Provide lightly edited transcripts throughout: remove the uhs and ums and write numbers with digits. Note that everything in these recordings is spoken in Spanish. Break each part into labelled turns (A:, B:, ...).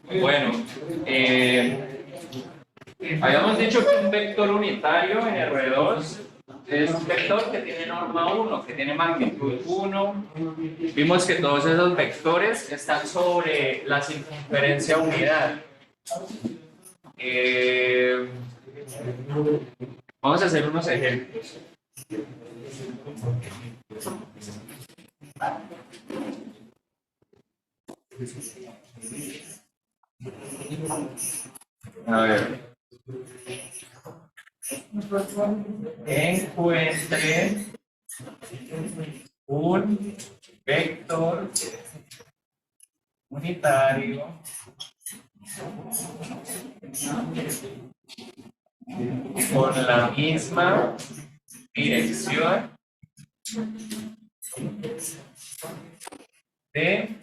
A: Bueno, habíamos dicho que un vector unitario en R2 es un vector que tiene norma 1, que tiene magnitud 1. Vimos que todos esos vectores están sobre la circunferencia unidad. Vamos a hacer unos ejemplos. A ver. Encuentre un vector unitario con la misma dirección de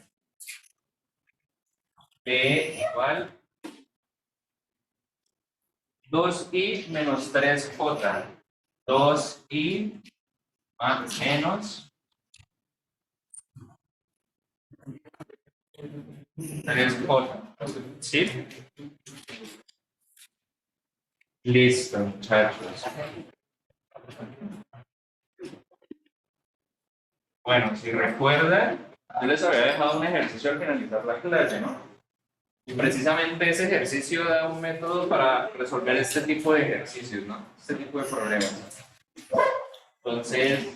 A: B igual 2i menos 3j. 2i menos 3j. ¿Sí? Listo, muchachos. Bueno, si recuerdan, yo les había dejado un ejercicio al finalizar la clase, ¿no? Y precisamente ese ejercicio da un método para resolver este tipo de ejercicios, ¿no? Este tipo de problemas. Entonces,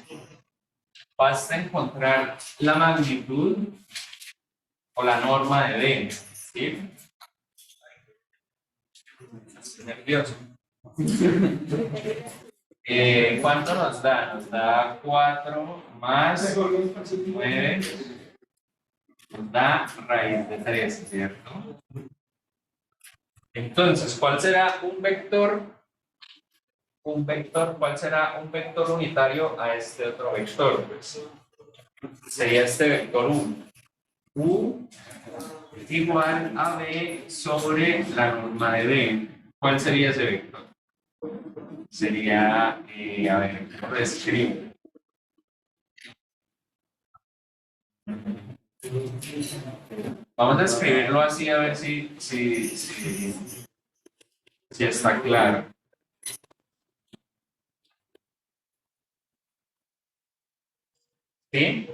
A: basta encontrar la magnitud o la norma de D, ¿sí? Estoy nervioso. ¿Cuánto nos da? Nos da 4 más 9, nos da raíz de 3, ¿cierto? Entonces, ¿cuál será un vector? ¿Cuál será un vector unitario a este otro vector? Pues sería este vector U. U igual a B sobre la norma de B. ¿Cuál sería ese vector? Sería, a ver, ¿cómo lo escribo? Vamos a escribirlo así a ver si está claro. ¿Sí?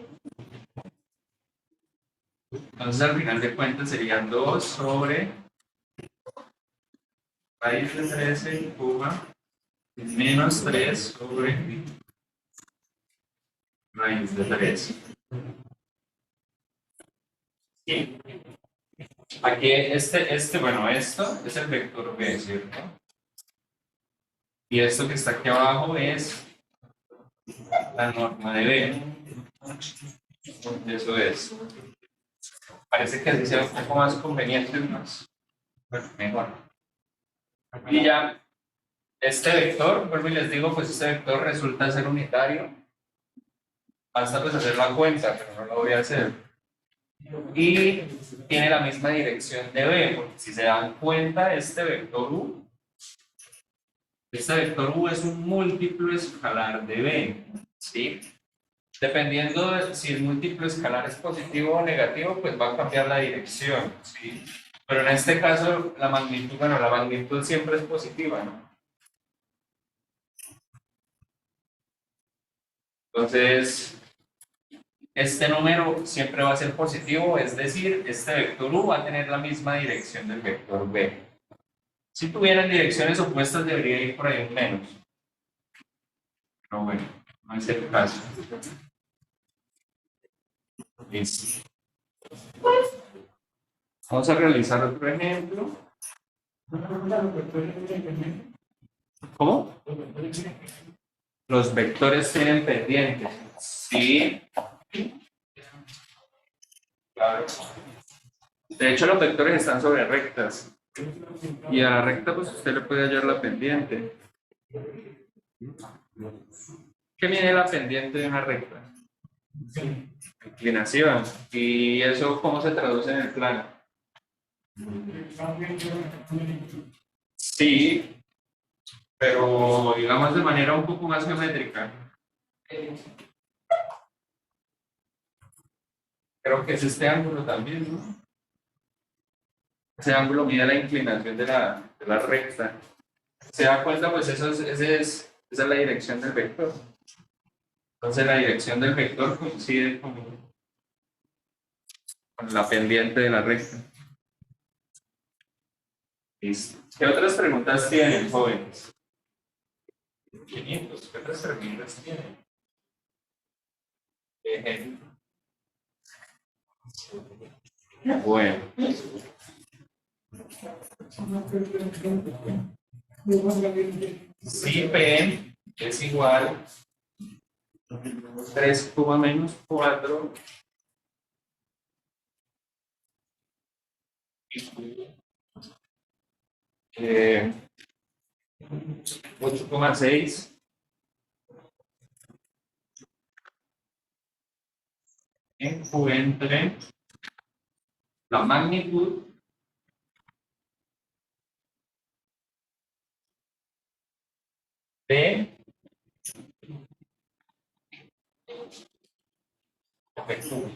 A: Entonces al final de cuentas serían 2 sobre raíz de 13, menos 3 sobre raíz de 3. ¿Sí? Aquí bueno, esto es el vector B, ¿cierto? Y esto que está aquí abajo es la norma de B. Eso es. Parece que así sea un poco más conveniente, más, bueno, mejor. Y ya, este vector, vuelvo y les digo, pues este vector resulta ser unitario. Basta pues hacer la cuenta, pero no lo voy a hacer. Y tiene la misma dirección de B, porque si se dan cuenta, este vector U es un múltiplo escalar de B, ¿sí? Dependiendo de si el múltiplo escalar es positivo o negativo, pues va a cambiar la dirección, ¿sí? Pero en este caso, la magnitud, bueno, la magnitud siempre es positiva, ¿no? Entonces, este número siempre va a ser positivo, es decir, este vector U va a tener la misma dirección del vector B. Si tuvieran direcciones opuestas, debería ir por ahí un menos. Pero bueno, no es el caso. Listo. Vamos a realizar otro ejemplo. ¿Cómo? Los vectores tienen pendientes. Sí, claro. De hecho, los vectores están sobre rectas. Y a la recta, pues usted le puede hallar la pendiente. ¿Qué mide la pendiente de una recta? Inclinación. ¿Y eso cómo se traduce en el plano? Sí, pero digamos de manera un poco más geométrica. Creo que es este ángulo también, ¿no? Ese ángulo mide la inclinación de la recta. ¿Se da cuenta? Pues esa es la dirección del vector. Entonces la dirección del vector coincide con la pendiente de la recta. Listo. ¿Qué otras preguntas tienen, jóvenes? 500. ¿Qué otras preguntas tienen? Ejemplo. Bueno. Si P es igual 3, menos 4 8,6 en Q entre la magnitud de Q.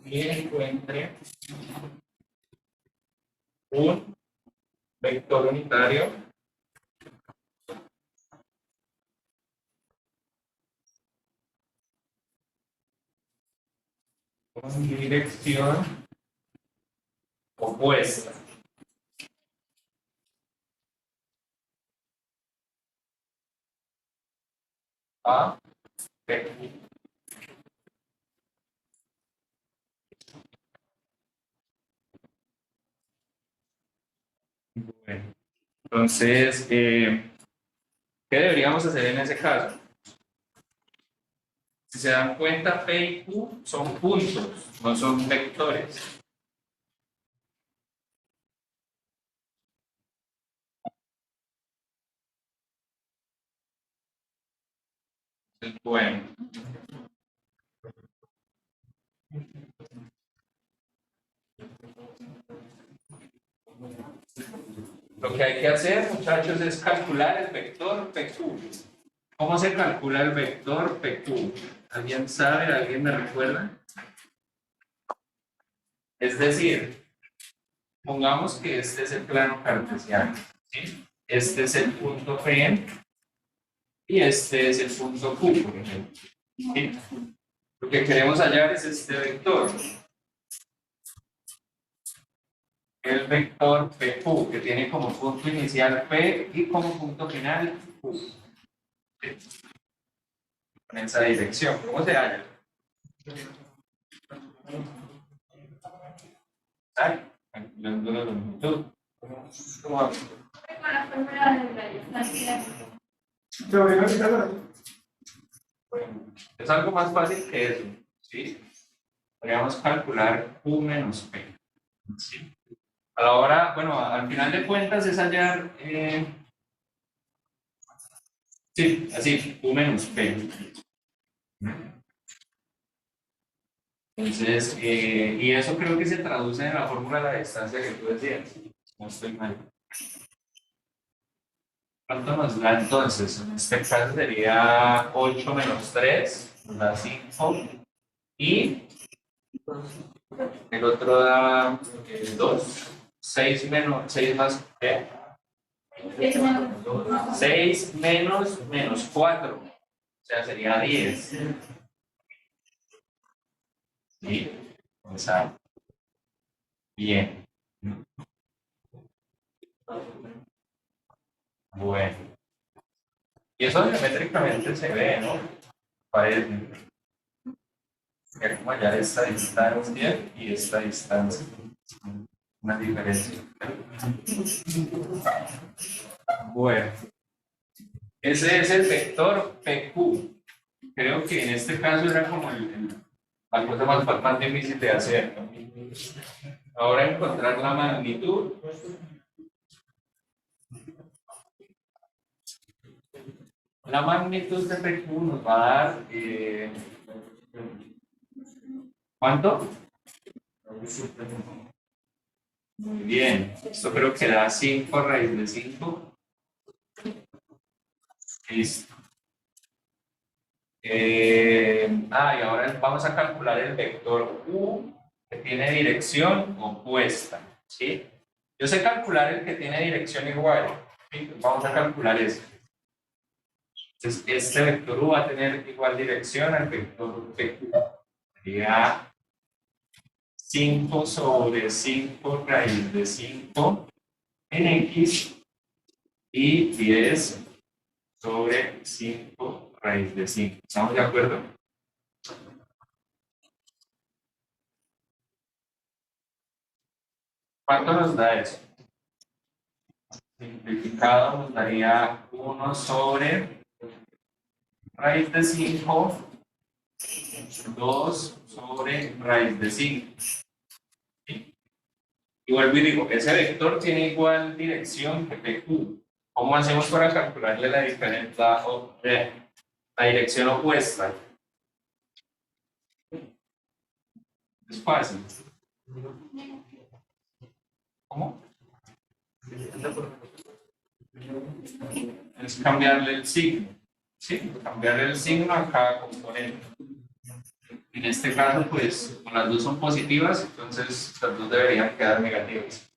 A: Y encuentre un vector unitario con dirección opuesta. A P. Bueno, entonces, ¿qué deberíamos hacer en ese caso? Si se dan cuenta, P y Q son puntos, no son vectores. Bueno, lo que hay que hacer, muchachos, es calcular el vector PQ. ¿Cómo se calcula el vector PQ? ¿Alguien sabe? ¿Alguien me recuerda? Es decir, pongamos que este es el plano cartesiano, ¿sí? Este es el punto P y este es el punto Q, por ejemplo, ¿sí? Lo que queremos hallar es este vector. El vector PQ, que tiene como punto inicial P y como punto final Q. ¿Sí? En esa dirección. ¿Cómo se halla? Calculando la longitud. ¿Cómo hago?
B: Con la fórmula de la distancia.
A: Bueno, es algo más fácil que eso, ¿sí? Podríamos calcular Q menos P, ¿sí? A la hora, bueno, al final de cuentas es hallar, sí, así, Q menos P. Entonces, y eso creo que se traduce en la fórmula de la distancia que tú decías, no estoy mal. ¿Cuánto nos da entonces? En este caso sería 8 menos 3, nos da 5, y el otro da 2, 6 menos, 6 más, ¿qué? 6 menos 4, o sea, sería 10. ¿Sí? Exacto. Bien. Bueno. Y eso geométricamente se ve, ¿no? Parece. Es como hallar esta distancia y esta distancia. Una diferencia. Bueno. Ese es el vector PQ. Creo que en este caso era como la cosa más difícil de hacer, ¿no? Ahora encontrar la magnitud. La magnitud de PQ nos va a dar ¿cuánto? Muy bien. Esto creo que da 5 raíz de 5. Listo. y ahora vamos a calcular el vector U que tiene dirección opuesta, ¿sí? Yo sé calcular el que tiene dirección igual, ¿sí? Vamos a calcular eso. Entonces, este vector U va a tener igual dirección al vector PQ. Sería 5 sobre 5 raíz de 5 en X y 10 sobre 5 raíz de 5. ¿Estamos de acuerdo? ¿Cuánto nos da eso? Simplificado nos daría 1 sobre raíz de 5, 2 sobre raíz de 5. ¿Sí? Y vuelvo y digo, ese vector tiene igual dirección que PQ. ¿Cómo hacemos para calcularle la diferencia la dirección opuesta? Es fácil. ¿Cómo? Es cambiarle el signo. ¿Sí? Cambiarle el signo a cada componente. En este caso, pues, como las dos son positivas, entonces las dos deberían quedar negativas.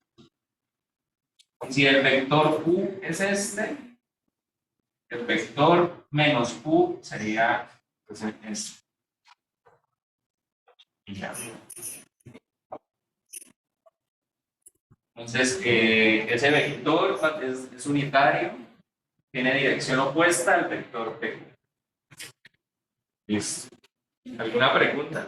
A: Si el vector U es este, el vector menos U sería pues, este. Y ya. Entonces, ese vector es unitario, tiene dirección opuesta al vector P. ¿Listo? ¿Alguna pregunta?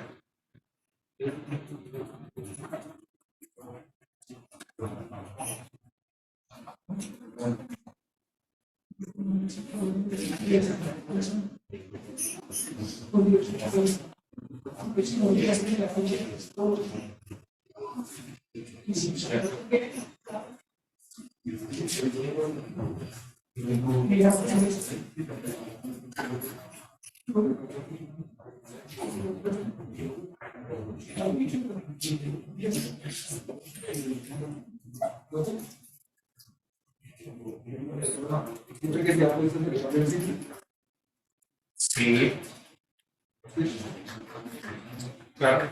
A: Sí. Claro.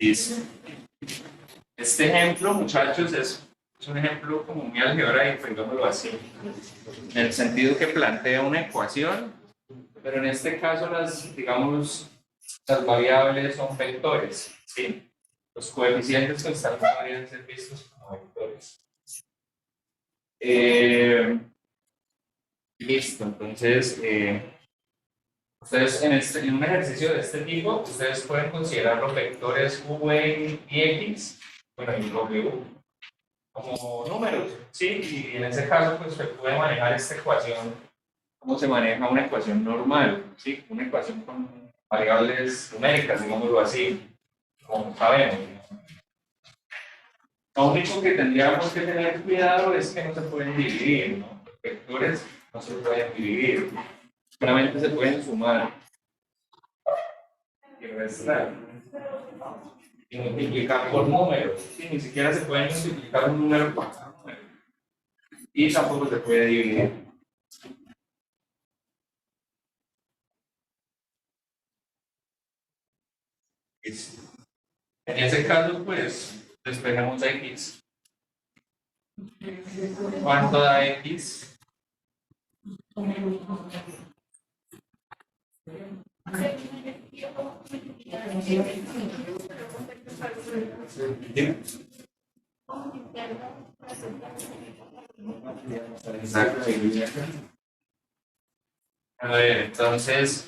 A: Listo. Este ejemplo, muchachos, es un ejemplo como muy algebraico, digámoslo así, en el sentido que plantea una ecuación, pero en este caso digamos, las variables son vectores, ¿sí? Los coeficientes constantes podrían ser vistos como vectores. Listo, entonces, ustedes en un ejercicio de este tipo, ustedes pueden considerar los vectores v y x, bueno, y w, como números, ¿sí? Y en ese caso, pues se puede manejar esta ecuación, como se maneja una ecuación normal, ¿sí? Una ecuación con variables numéricas, digámoslo así, como sabemos. Lo único que tendríamos que tener cuidado es que no se pueden dividir, ¿no? Los vectores no se pueden dividir, solamente se pueden sumar y restar. y multiplicar por números. ¿Sí? Ni siquiera se puede multiplicar un número por otro número. Y tampoco se puede dividir. En ese caso, pues, despejamos x. ¿Cuánto da x? Exacto. A ver, entonces,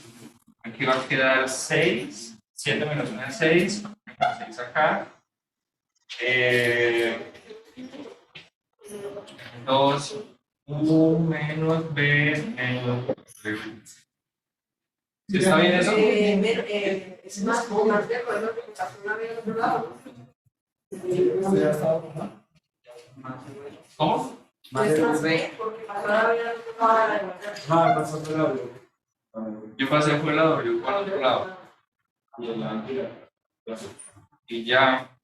A: aquí va a quedar 6. 7 menos 1 es 6. 6 acá. 2 u menos b menos b. ¿Sí está bien eso?
C: Es más de acuerdo que pasó una vez al otro lado.
A: ¿Cómo?
C: Es más B, porque pasó la vez al otro lado.
D: No, pasó por la
A: Yo pasé por el lado, yo por el otro lado. Y ya,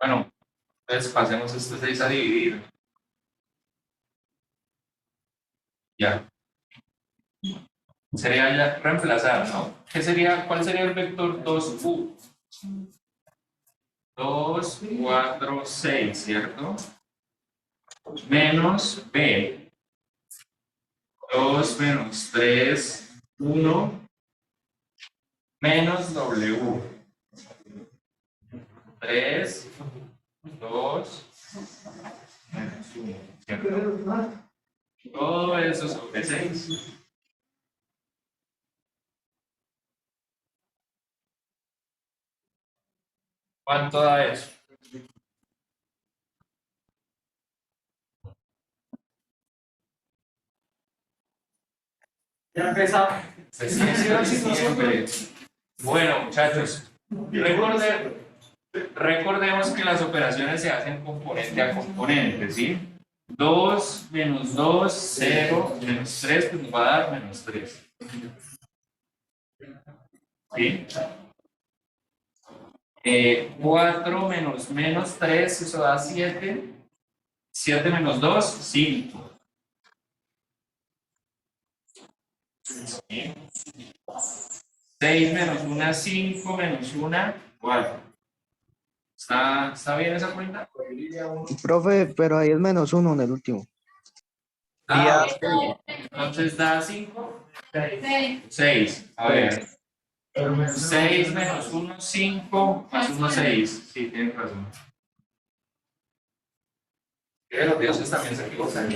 A: bueno, entonces pasemos este 6 a dividir. Ya. Sería ya reemplazar, ¿no? ¿Cuál sería el vector 2u? 2, 4, 6, ¿cierto? Menos b. 2 menos 3, 1, menos w. 3, 2, menos 1, ¿cierto? Todo eso sobre 6. ¿Cuánto da eso?
D: Ya empezamos.
A: Siempre. Bueno, muchachos, recordemos que las operaciones se hacen componente a componente, ¿sí? 2 menos 2, 0, menos 3, pues nos va a dar menos 3. ¿Sí? 4 menos menos 3, eso da 7. 7 menos 2, 5. ¿Sí? 6 menos 1, 5, menos 1, 4. ¿Está bien esa cuenta?
E: Profe, pero ahí es -1 en el último.
A: Ah, ok. Entonces da 5. 6. A ver. 6 menos 1, 5, más 1, 6. Sí, tienes razón. Los dioses también se equivocan.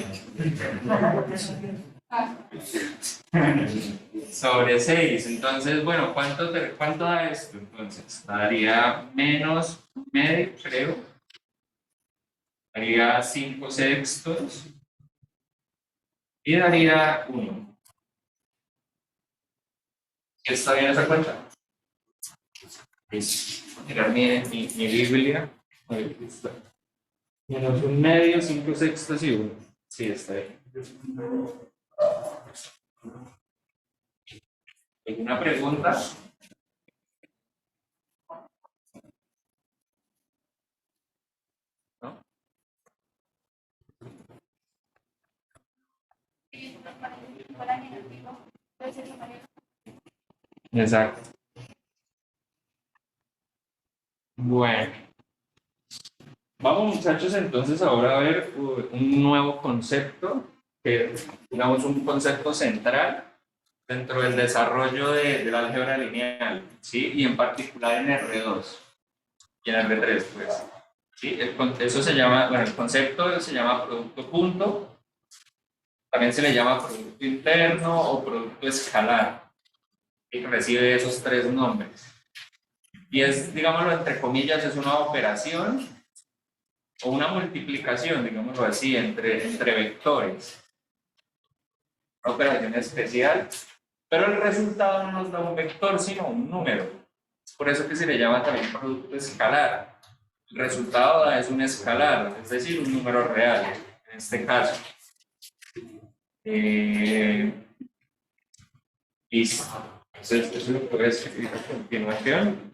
A: Sobre 6. Entonces, bueno, ¿cuánto da esto? Entonces, daría menos medio, creo. Daría 5 sextos. Y daría 1. ¿Está bien esa cuenta? Mirar mi Biblia. Aquí está. Menos 1 medio, 5 sextos y 1. Sí, está bien. ¿Alguna pregunta? ¿No? Exacto. Bueno. Vamos, muchachos, entonces ahora a ver un nuevo concepto, que digamos un concepto central dentro del desarrollo del álgebra lineal, ¿sí? Y en particular en R2 y en R3, pues. ¿Sí? Eso se llama, bueno, el concepto se llama producto punto, también se le llama producto interno o producto escalar, y recibe esos 3 nombres. Y es, digámoslo entre comillas, es una operación o una multiplicación, digámoslo así, entre vectores. Una operación especial, pero el resultado no nos da un vector, sino un número. Es por eso que se le llama también producto escalar. El resultado es un escalar, es decir, un número real, en este caso. Listo. Entonces, eso lo puedo escribir a continuación.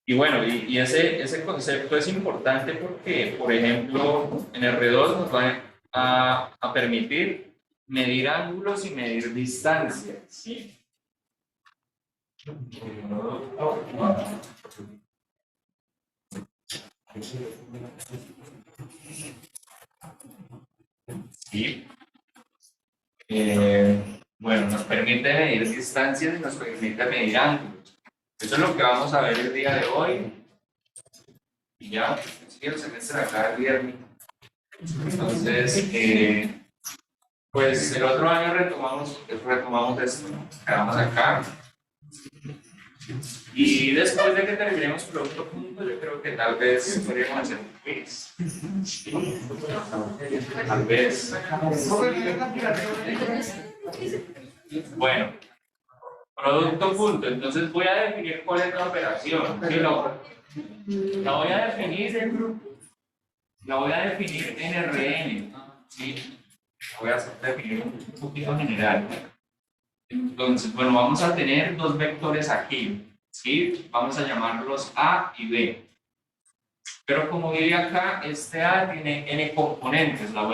A: Y bueno, y ese concepto es importante porque, por ejemplo, en R2 nos va a permitir medir ángulos y medir distancias, ¿sí? Sí. Bueno, nos permite medir distancias y nos permite medir ángulos. Eso es lo que vamos a ver el día de hoy. Y ya, sí, el semestre acá el viernes. Entonces, pues el otro año retomamos esto, ¿no? Quedamos acá. Y después de que terminemos producto punto, yo creo que tal vez podríamos hacer un quiz. Tal vez. Bueno, producto punto. Entonces voy a definir cuál es la operación. ¿Sí? La voy a definir en Rn. ¿Sí? Voy a definir un poquito general. Entonces, bueno, vamos a tener dos vectores aquí, ¿sí? Vamos a llamarlos A y B. Pero como dice acá, este A tiene n componentes, las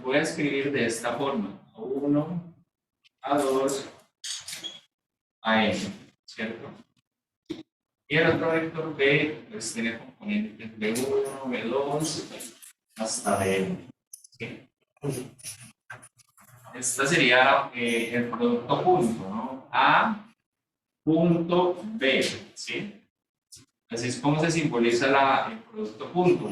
A: voy a escribir de esta forma. A1, A2, AN, ¿cierto? Y el otro vector B, pues tiene componentes B1, B2, hasta Bn. ¿Sí? Este sería el producto punto, ¿no? A punto B, ¿sí? Así es como se simboliza el producto punto.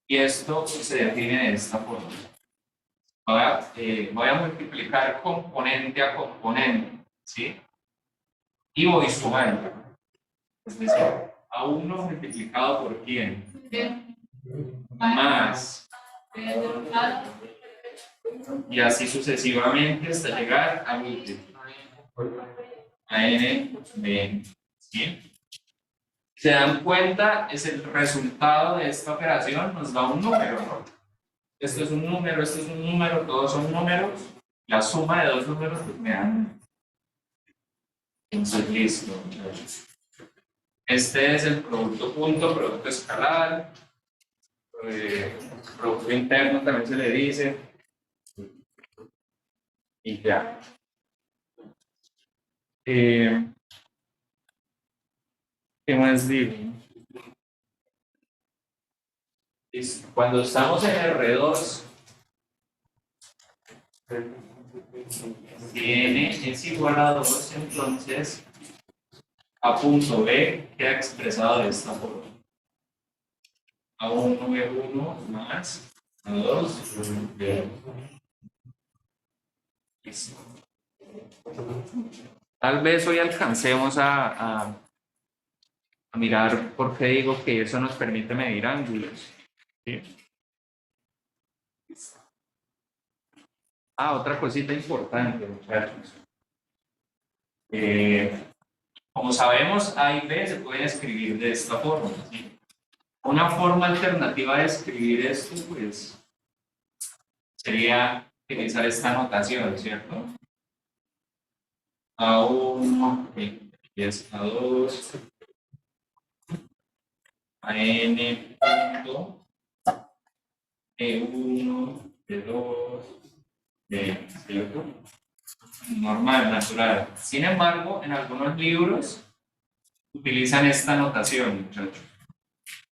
A: Y esto se define de esta forma. Voy a multiplicar componente a componente, ¿sí? Y voy sumando. Es decir, A1 multiplicado por quién? Más. Y así sucesivamente hasta llegar a n de n. ¿Sí? Se dan cuenta, es el resultado de esta operación, nos da un número, ¿no? Esto es un número, esto es un número, todos son números. La suma de dos números pues me dan. Entonces, listo. Este es el producto punto, producto escalar. Producto interno también se le dice. Y ya. ¿Qué más digo? Listo. Cuando estamos en R2, si n es igual a 2, entonces a punto B queda expresado de esta forma. A1, B1 más A2, B2. Listo. Tal vez hoy alcancemos a mirar por qué digo que eso nos permite medir ángulos. ¿Sí? Otra cosita importante, muchachos. Como sabemos, A y B se pueden escribir de esta forma. ¿Sí? Una forma alternativa de escribir esto, pues, sería utilizar esta notación, ¿cierto? A1 es A2, AN punto, E1, E2, B, ¿cierto? Normal, natural. Sin embargo, en algunos libros utilizan esta notación, muchachos.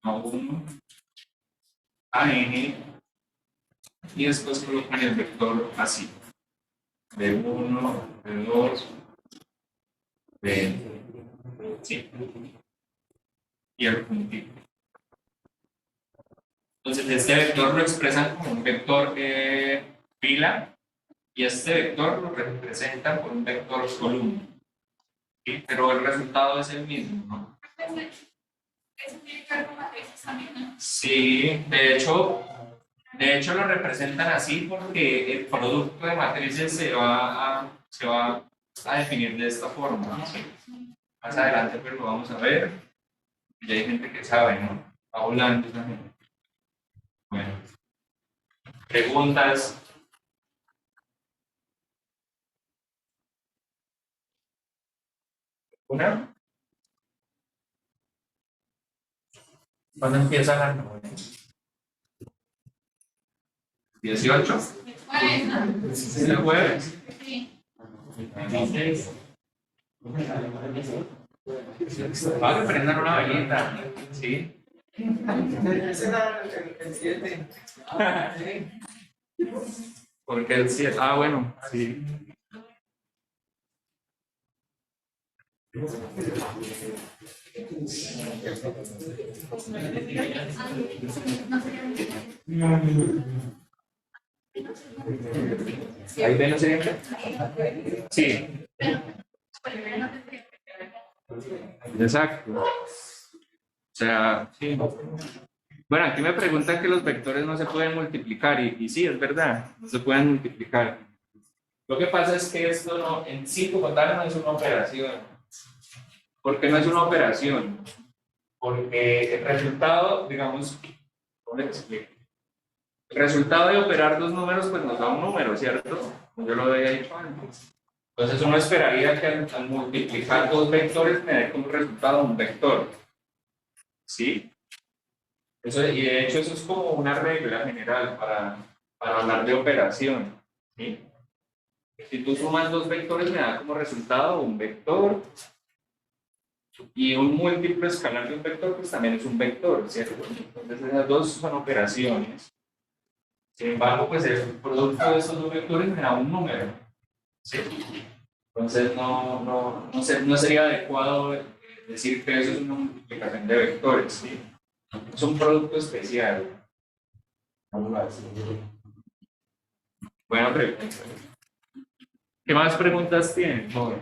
A: A1, AN, y después colocan el vector así. B1, B2, B, sí. Y el puntito. Entonces, este vector lo expresan como un vector fila y este vector lo representan por un vector columna. ¿Sí? Pero el resultado es el mismo, ¿no?
B: Eso tiene que ver con matrices también, ¿no?
A: Sí, de hecho lo representan así porque el producto de matrices se va a definir de esta forma, ¿no? Sí. Más adelante pues lo vamos a ver. Y hay gente que sabe, ¿no? Va volando también. Bueno. Preguntas. ¿Una? ¿Cuándo empieza la novena? 18.
B: ¿Cuál es, no?
A: ¿Es el jueves?
B: Sí.
A: Vale, prendan una velita. ¿Sí?
C: Ese era el 7.
A: Porque el 7. Ah, bueno. Sí. ¿Ahí ven los siguientes? Sí. Exacto. O sea, sí. Bueno, aquí me preguntan que los vectores no se pueden multiplicar y sí, es verdad, no se pueden multiplicar. Lo que pasa es que esto no, en sí como tal no es una operación. ¿Por qué no es una operación? Porque el resultado, digamos, ¿cómo les explico? El resultado de operar dos números pues nos da un número, ¿cierto? Como yo lo había dicho antes. Entonces uno esperaría que al multiplicar dos vectores me dé como resultado un vector. ¿Sí? Eso, y de hecho eso es como una regla general para hablar de operación. ¿Sí? Si tú sumas dos vectores me da como resultado un vector y un múltiplo escalar de un vector pues también es un vector, ¿cierto? Entonces esas dos son operaciones. Sin embargo, pues el producto de esos dos vectores me da un número. ¿Sí? Entonces no sería adecuado decir que eso es una multiplicación de vectores. ¿Sí? Es un producto especial. Buena pregunta. ¿Qué más preguntas tienen? Joven?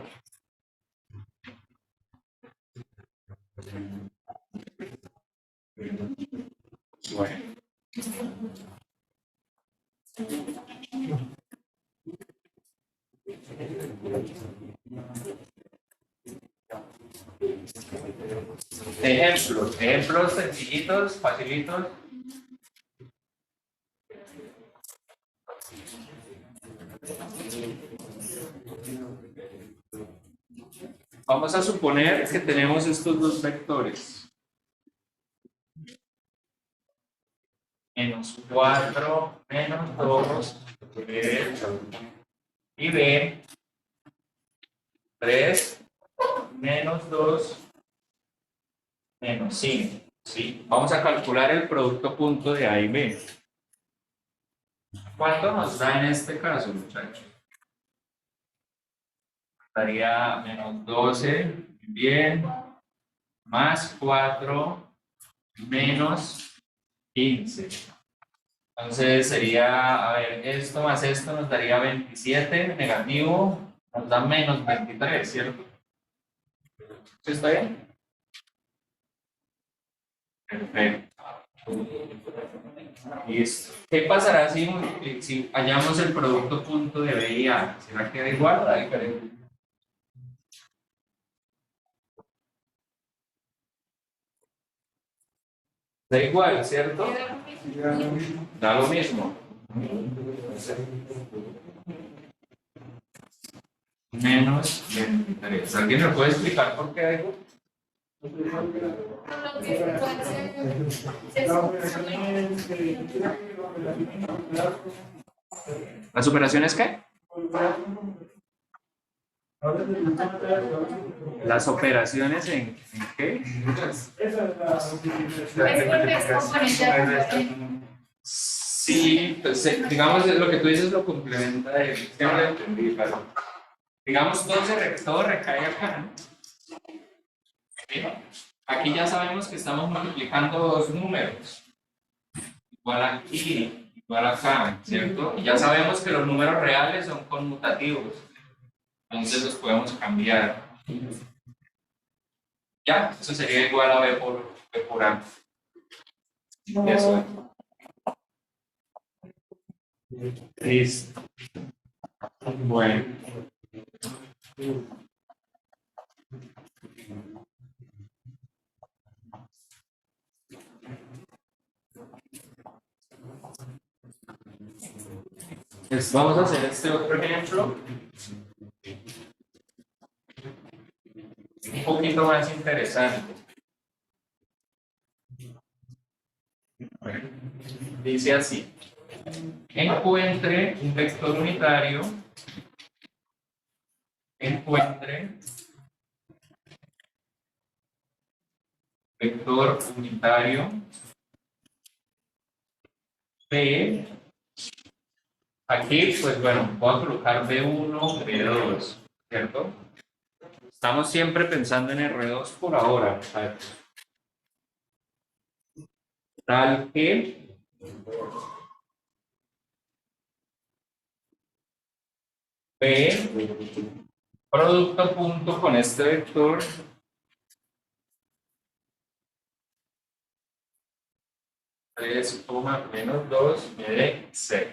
A: Bueno. Ejemplos sencillitos, facilitos. Vamos a suponer que tenemos estos dos vectores. Menos 4, menos 2, y B, 3, menos 2, menos 5. ¿Sí? Vamos a calcular el producto punto de A y B. ¿Cuánto nos da en este caso, muchachos? Daría menos 12, bien, más 4, menos 15. Entonces sería, a ver, esto más esto nos daría 27, negativo, nos da menos 23, ¿cierto? ¿Sí está bien? Perfecto. Listo. ¿Qué pasará si hallamos el producto punto de B y A? ¿Será que da igual o da diferente? Da igual, ¿cierto? Da lo mismo. Menos 23. ¿Alguien me puede explicar por qué da igual? ¿Las operaciones qué? ¿Las operaciones en qué? Sí, pues, digamos lo que tú dices lo complementa de siempre lo entendí, claro. Digamos todo recae acá, ¿no? ¿Sí? Aquí ya sabemos que estamos multiplicando dos números, igual aquí, igual acá, ¿cierto? Y ya sabemos que los números reales son conmutativos, entonces los podemos cambiar. Ya, eso sería igual a B por A. Eso. Listo. Bueno. Pues vamos a hacer este otro ejemplo. Un poquito más interesante. Bueno, dice así. Encuentre un vector unitario. Encuentre vector unitario B. Aquí, pues bueno, voy a colocar B1, B2, ¿cierto? Estamos siempre pensando en R2 por ahora. Tal que B producto punto con este vector (3,-2) me dé 0.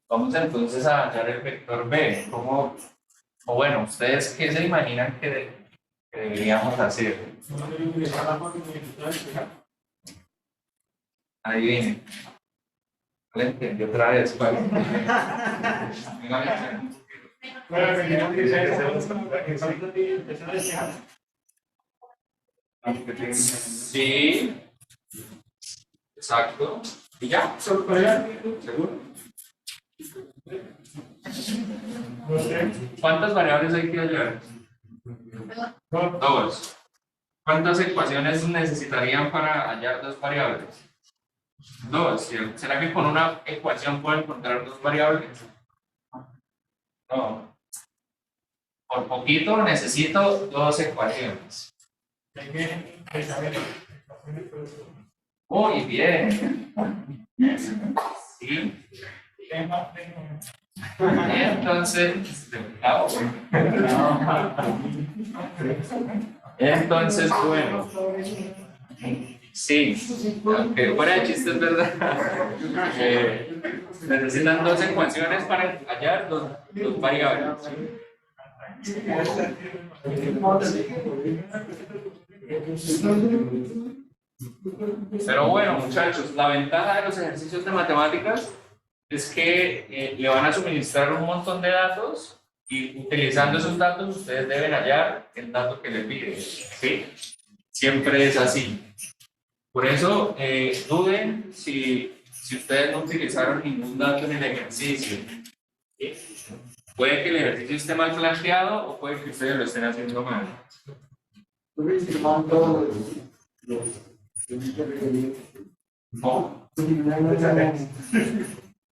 A: Vamos entonces a hallar el vector B. ¿Cómo, o bueno, ustedes qué se imaginan que deberíamos hacer? Adivinen. No le entendí otra vez. ¿Cuál? Sí, exacto. ¿Y ya? ¿Seguro? ¿Cuántas variables hay que hallar? Dos. ¿Cuántas ecuaciones necesitarían para hallar dos variables? Dos. ¿Será que con una ecuación puedo encontrar dos variables? No. Por poquito necesito dos ecuaciones. Muy bien. Sí. Entonces, bueno. Sí, aunque fuera de chiste es verdad. Necesitan dos ecuaciones para hallar dos variables. Pero bueno, muchachos, la ventaja de los ejercicios de matemáticas es que le van a suministrar un montón de datos y utilizando esos datos ustedes deben hallar el dato que les piden. ¿Sí? Siempre es así. Por eso, duden si ustedes no utilizaron ningún dato en el ejercicio. ¿Sí? Puede que el ejercicio esté mal planteado o puede que ustedes lo estén haciendo mal. No.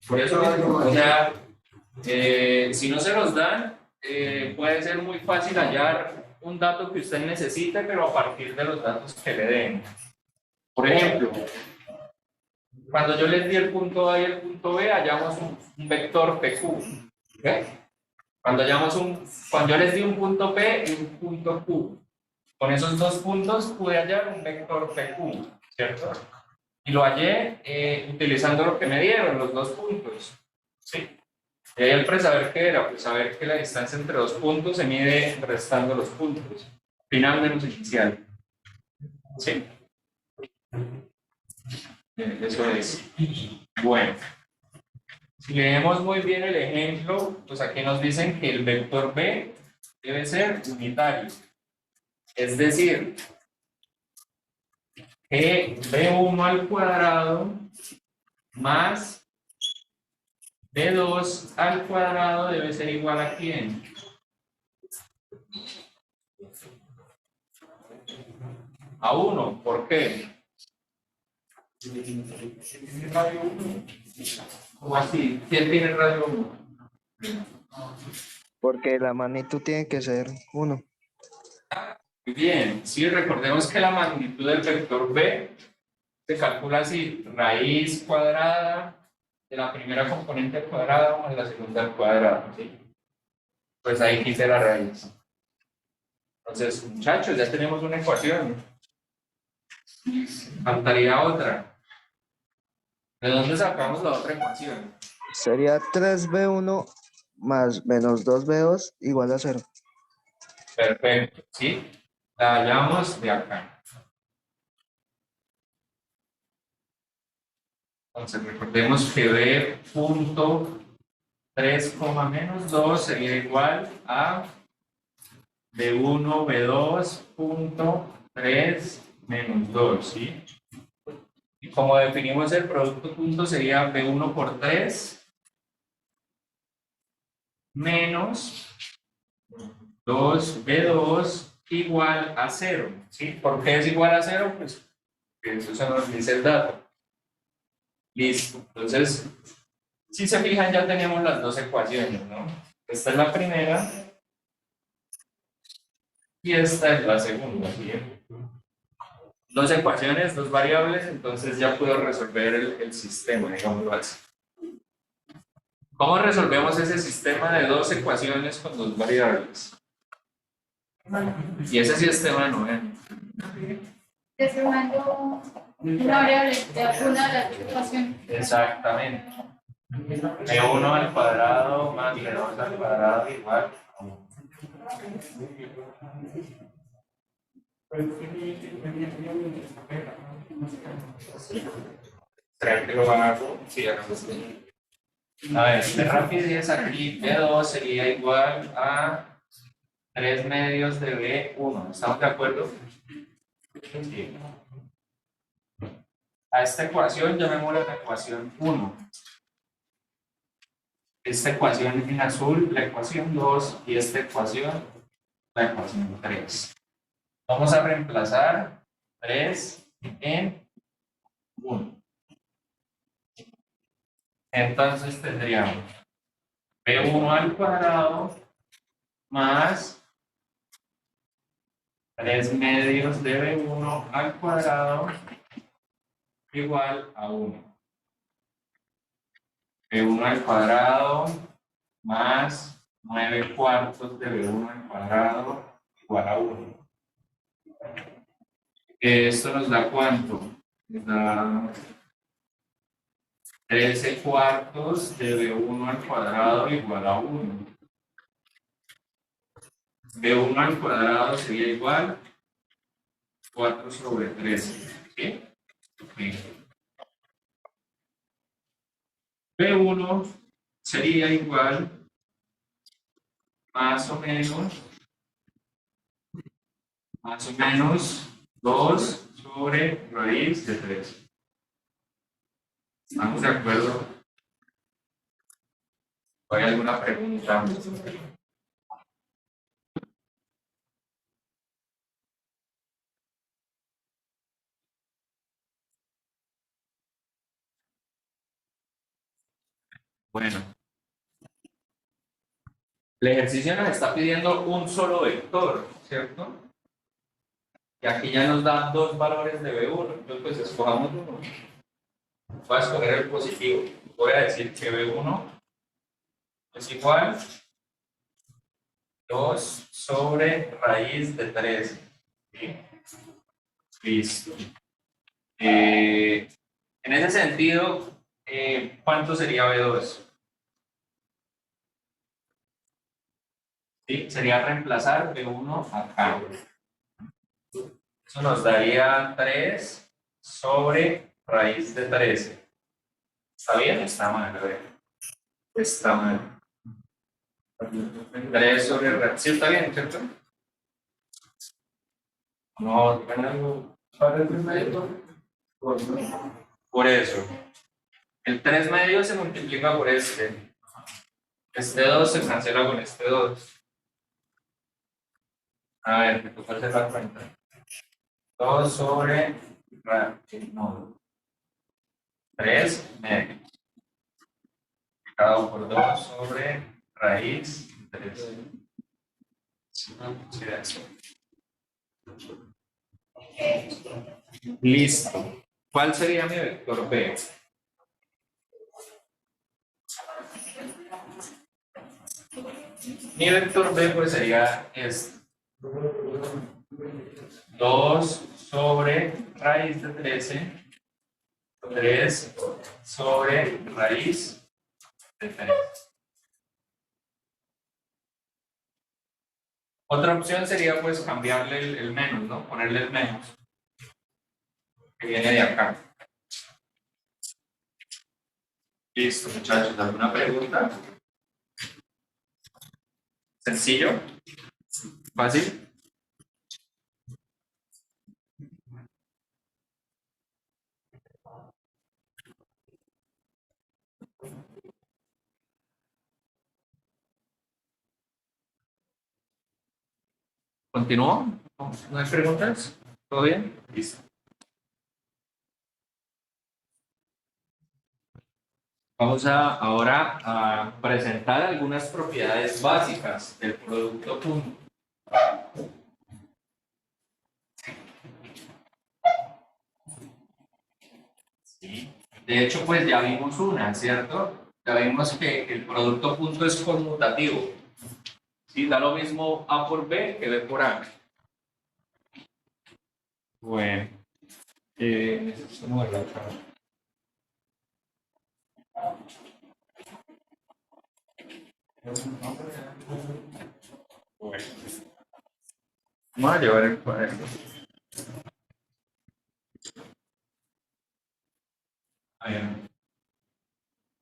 A: Por eso, o sea, si no se los dan, puede ser muy fácil hallar un dato que usted necesite, pero a partir de los datos que le den. Por ejemplo, cuando yo les di el punto A y el punto B, hallamos un vector PQ. ¿Okay? Cuando yo les di un punto P y un punto Q, con esos dos puntos pude hallar un vector PQ, ¿cierto? Y lo hallé utilizando lo que me dieron, los dos puntos. ¿Sí? Y ahí el saber qué era, pues saber que la distancia entre dos puntos se mide restando los puntos. Final menos inicial. ¿Sí? Eso es. Bueno. Si leemos muy bien el ejemplo, pues aquí nos dicen que el vector B debe ser unitario. Es decir, que B1 al cuadrado más B2 al cuadrado debe ser igual a ¿quién? A 1. ¿Por qué? ¿Cómo así? ¿Quién tiene radio 1?
E: Porque la magnitud tiene que ser 1.
A: Muy bien, sí, recordemos que la magnitud del vector B se calcula así, raíz cuadrada de la primera componente al cuadrado más la segunda al cuadrado, ¿sí? Pues ahí quise la raíz. Entonces, muchachos, ya tenemos una ecuación. Faltaría otra. ¿De dónde sacamos la otra ecuación?
E: Sería 3B1 más menos 2B2 igual a 0.
A: Perfecto, ¿sí? La hallamos de acá. Entonces, recordemos que B punto 3, menos 2 sería igual a B1, B2, punto 3 menos 2, ¿sí? Y como definimos el producto punto sería B1 por 3 menos 2B2 igual a 0, ¿sí? ¿Por qué es igual a 0? Pues eso se nos dice el dato. Listo. Entonces, si se fijan, ya tenemos las dos ecuaciones, ¿no? Esta es la primera y esta es la segunda, ¿sí? Dos ecuaciones, dos variables, entonces ya puedo resolver el sistema, digámoslo así. ¿Cómo resolvemos ese sistema de dos ecuaciones con dos variables? Y ese sistema no es.
B: Desarmando una variable de una de las ecuaciones.
A: Exactamente. B1 al cuadrado más B2 al cuadrado igual a 1. ¿Será que lo hago? Sí, hagamos. A ver, de rapidez aquí B2 sería igual a 3 medios de B1. ¿Estamos de acuerdo? Sí. A esta ecuación llamémosla la ecuación 1. Esta ecuación en azul, la ecuación 2, y esta ecuación, la ecuación 3. Vamos a reemplazar 3 en 1. Entonces tendríamos B1 al cuadrado más 3 medios de B1 al cuadrado igual a 1. B1 al cuadrado más 9 cuartos de B1 al cuadrado igual a 1. Esto nos da ¿cuánto? Nos da 13 cuartos de B1 al cuadrado igual a 1. B1 al cuadrado sería igual a 4 sobre 13. ¿Sí? B1 sería igual más o menos 2 sobre raíz de 3. ¿Estamos de acuerdo? ¿Hay alguna pregunta? Bueno, el ejercicio nos está pidiendo un solo vector, ¿cierto? Y aquí ya nos da dos valores de B1, entonces pues escojamos uno. Voy a escoger el positivo. Voy a decir que B1 es igual a 2 sobre raíz de 13. ¿Sí? Listo. En ese sentido, ¿cuánto sería B2? ¿Sí? Sería reemplazar B1 acá. Eso nos daría 3 sobre raíz de 13. ¿Está bien? Está mal, a ver. Está mal. 3 sobre raíz. Sí, está bien, ¿cierto? No, por eso. El 3 medio se multiplica por este. Este 2 se cancela con este 2. A ver, me toca hacer la cuenta. 2 sobre no, 3 medio. Multiplicado por 2 sobre raíz de 3. Listo. ¿Cuál sería mi vector B? Mi vector B pues sería este. 2 sobre raíz de 13, 3 sobre raíz de 3. Otra opción sería pues cambiarle el menos, ¿no? Ponerle el menos, que viene de acá. Listo, muchachos, ¿alguna pregunta? ¿Sencillo? ¿Fácil? ¿Continúo? ¿No hay preguntas? ¿Todo bien? Listo. Vamos ahora a presentar algunas propiedades básicas del producto punto. Sí. De hecho, pues ya vimos una, ¿cierto? Ya vimos que el producto punto es conmutativo. Sí, da lo mismo A por B que B por A. Bueno. Necesito moverla otra vez. Bueno. Vamos a llevar el cuaderno.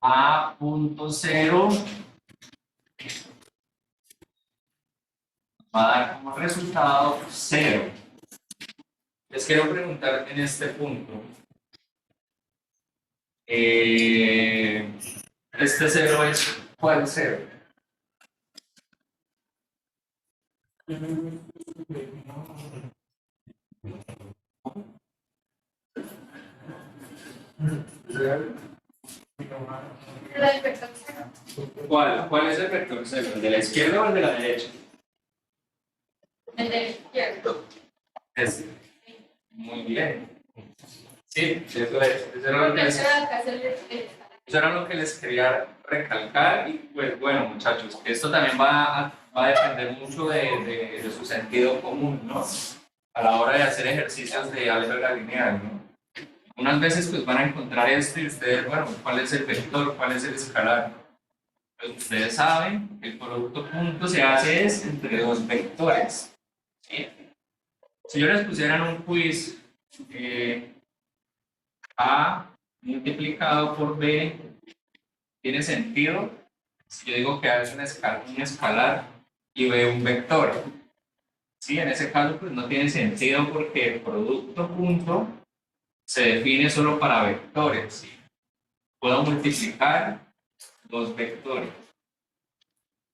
A: A punto cero va a dar como resultado 0. Les quiero preguntar en este punto. Este 0 es ¿cuál 0?
B: La del vector cero.
A: ¿Cuál es el vector 0? ¿El de la izquierda o el de la derecha?
B: El del izquierdo.
A: Este. Muy bien. Sí, eso es. Eso era lo que les,
B: Acá es el
A: eso era lo que les quería recalcar. Y pues bueno, muchachos, esto también va a depender mucho de su sentido común, ¿no? A la hora de hacer ejercicios de álgebra lineal, ¿no? Unas veces pues van a encontrar esto y ustedes, bueno, ¿cuál es el vector? ¿Cuál es el escalar? Pues ustedes saben que el producto punto se hace es entre dos vectores, ¿sí? Si yo les pusiera en un quiz A multiplicado por B, ¿tiene sentido? Si yo digo que A es un escalar y B un vector, ¿sí? En ese caso pues no tiene sentido porque el producto punto se define solo para vectores, ¿sí? Puedo multiplicar dos vectores.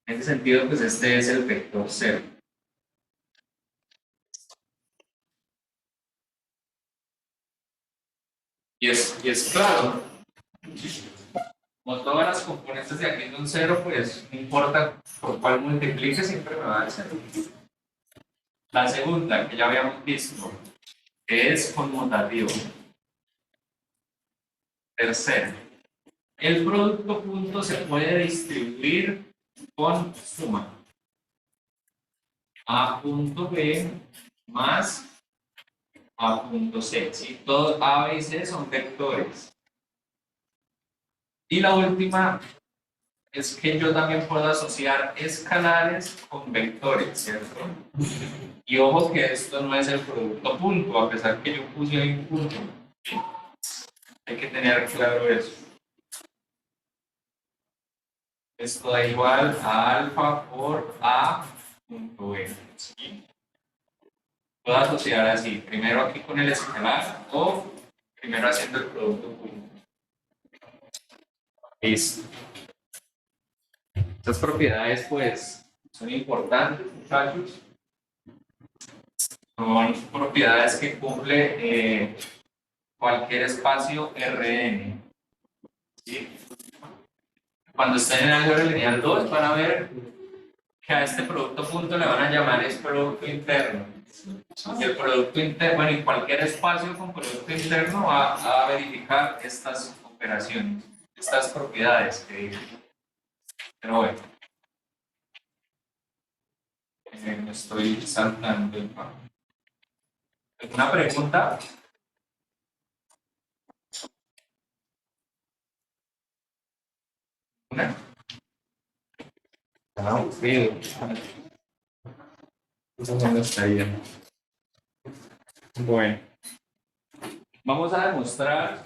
A: En ese sentido, pues este es el vector 0. Y es claro, como todas las componentes de aquí son 0, pues no importa por cuál multiplique, siempre me va a dar 0. La segunda, que ya habíamos visto, es conmutativo. Tercera, el producto punto se puede distribuir con suma. A punto B más A punto C. ¿Sí? Todos A, B y C son vectores. Y la última es que yo también puedo asociar escalares con vectores, ¿cierto? Y ojo que esto no es el producto punto, a pesar que yo puse ahí un punto. Hay que tener claro eso. Esto da igual a alfa por A punto B. ¿Sí? Puedo asociar así, primero aquí con el escalar o primero haciendo el producto punto. Listo. Estas propiedades pues son importantes, muchachos. Son propiedades que cumple cualquier espacio Rn. ¿Sí? Cuando estén en álgebra lineal 2 van a ver que a este producto punto le van a llamar es producto interno. Y el producto interno, bueno, y cualquier espacio con producto interno va a verificar estas operaciones, estas propiedades que digo. Pero bueno, me estoy saltando el paso. ¿Alguna pregunta? ¿Una? Está aburrido. Eso no está bien. Bueno, vamos a demostrar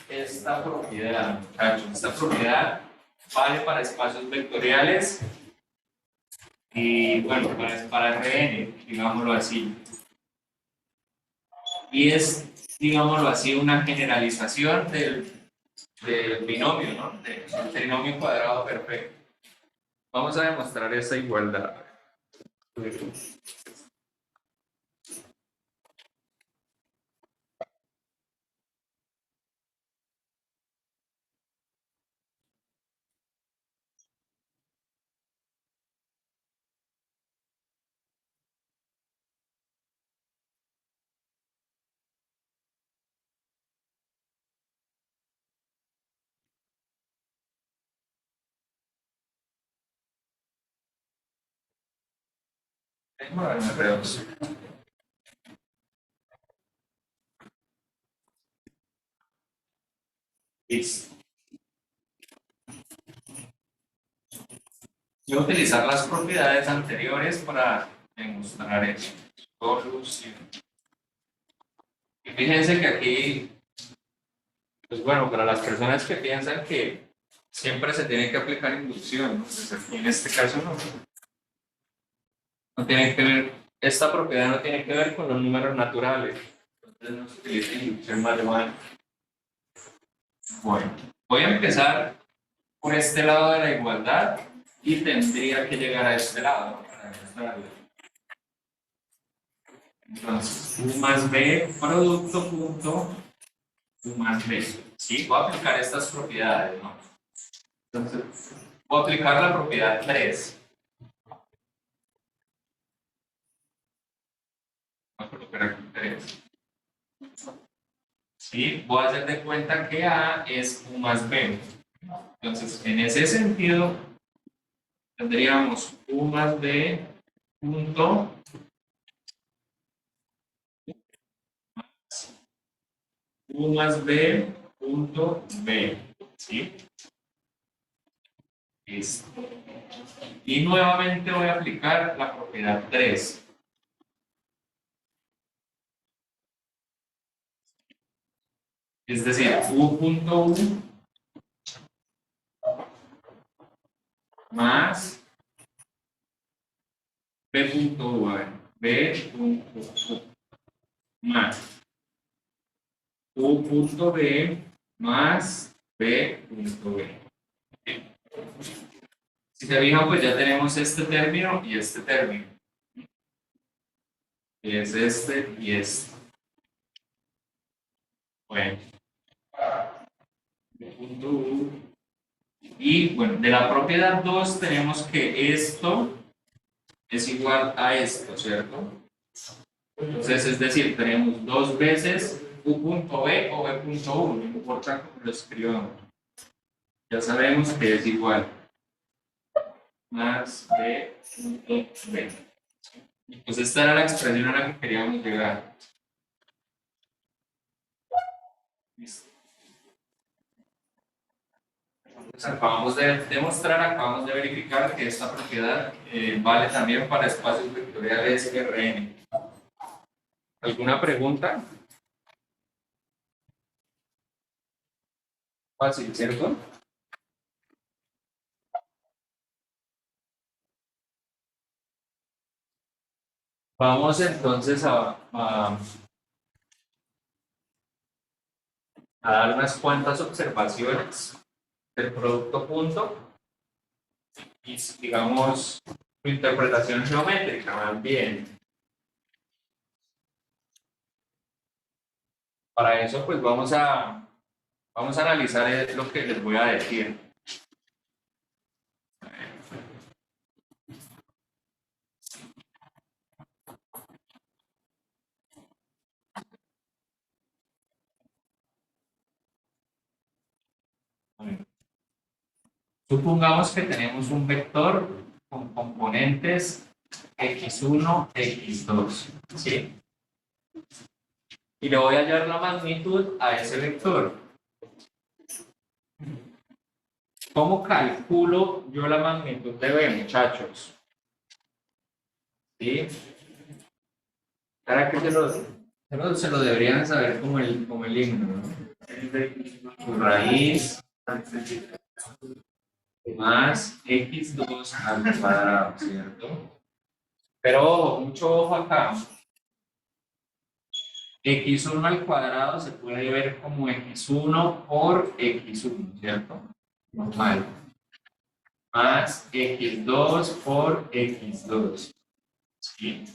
A: esta propiedad, muchachos. Esta propiedad vale para espacios vectoriales Y bueno, para Rn, digámoslo así. Y es, digámoslo así, una generalización del binomio, ¿no? Del trinomio cuadrado perfecto. Vamos a demostrar esa igualdad. Tengo alrededor. Listo. Voy a utilizar las propiedades anteriores para demostrar eso. Solución. Y fíjense que aquí, pues bueno, para las personas que piensan que siempre se tiene que aplicar inducción, ¿no? Pues aquí en este caso no. No tiene que ver, esta propiedad no tiene que ver con los números naturales. Entonces no se utiliza inducción matemática. Bueno, voy a empezar por este lado de la igualdad y tendría que llegar a este lado, ¿no? Para demostrarlo. Entonces, U más B, producto punto U más B. ¿Sí? Voy a aplicar estas propiedades, ¿no? Entonces, voy a aplicar la propiedad 3. Voy a colocar aquí 3. ¿Sí? Voy a hacer de cuenta que A es U más B. Entonces, en ese sentido, tendríamos U más B punto U más B punto B. ¿Sí? Listo. Y nuevamente voy a aplicar la propiedad 3. Es decir, U punto U más B punto U. A ver, B punto U más U punto B más B punto B. Si se fijan, pues ya tenemos este término y este término. Y es este y este. Bueno. B punto U. Y bueno, de la propiedad 2 tenemos que esto es igual a esto, ¿cierto? Entonces, es decir, tenemos 2 veces U punto B o B punto U, no importa cómo lo escribamos. Ya sabemos que es igual más B punto B. Pues esta era la expresión a la que queríamos llegar. Listo. Entonces, acabamos de demostrar, acabamos de verificar que esta propiedad vale también para espacios vectoriales Rn. ¿Alguna pregunta? Fácil, ¿cierto? Vamos entonces a dar unas cuantas observaciones del producto punto y digamos su interpretación geométrica más bien. Para eso pues vamos a analizar lo que les voy a decir. Supongamos que tenemos un vector con componentes x1, x2, ¿sí? Y le voy a hallar la magnitud a ese vector. ¿Cómo calculo yo la magnitud de B, muchachos? ¿Sí? Para que se lo deberían saber como el himno, ¿no? Su raíz más x2 al cuadrado, ¿cierto? Pero ojo, mucho ojo acá. X1 al cuadrado se puede ver como x1 por x1, ¿cierto? Normal. Más x2 por x2. ¿Sí?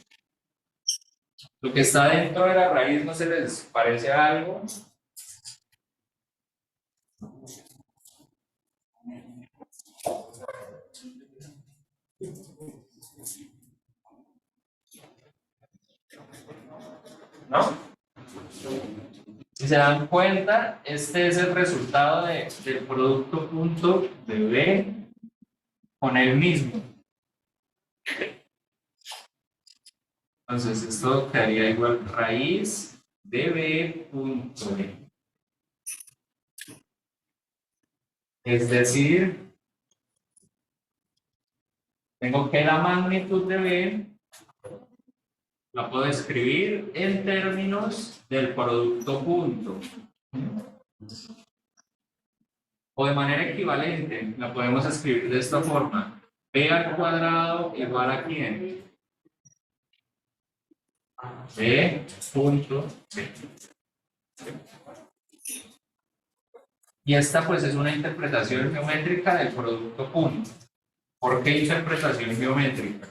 A: Lo que está dentro de la raíz, ¿no se les parece a algo? ¿No? Si se dan cuenta, este es el resultado del producto punto de B con el mismo. Entonces, esto quedaría igual raíz de B punto B. Es decir, tengo que la magnitud de B la puedo escribir en términos del producto punto. O de manera equivalente, la podemos escribir de esta forma. B al cuadrado igual a ¿quién? B punto B. Y esta pues es una interpretación geométrica del producto punto. ¿Por qué interpretación geométrica?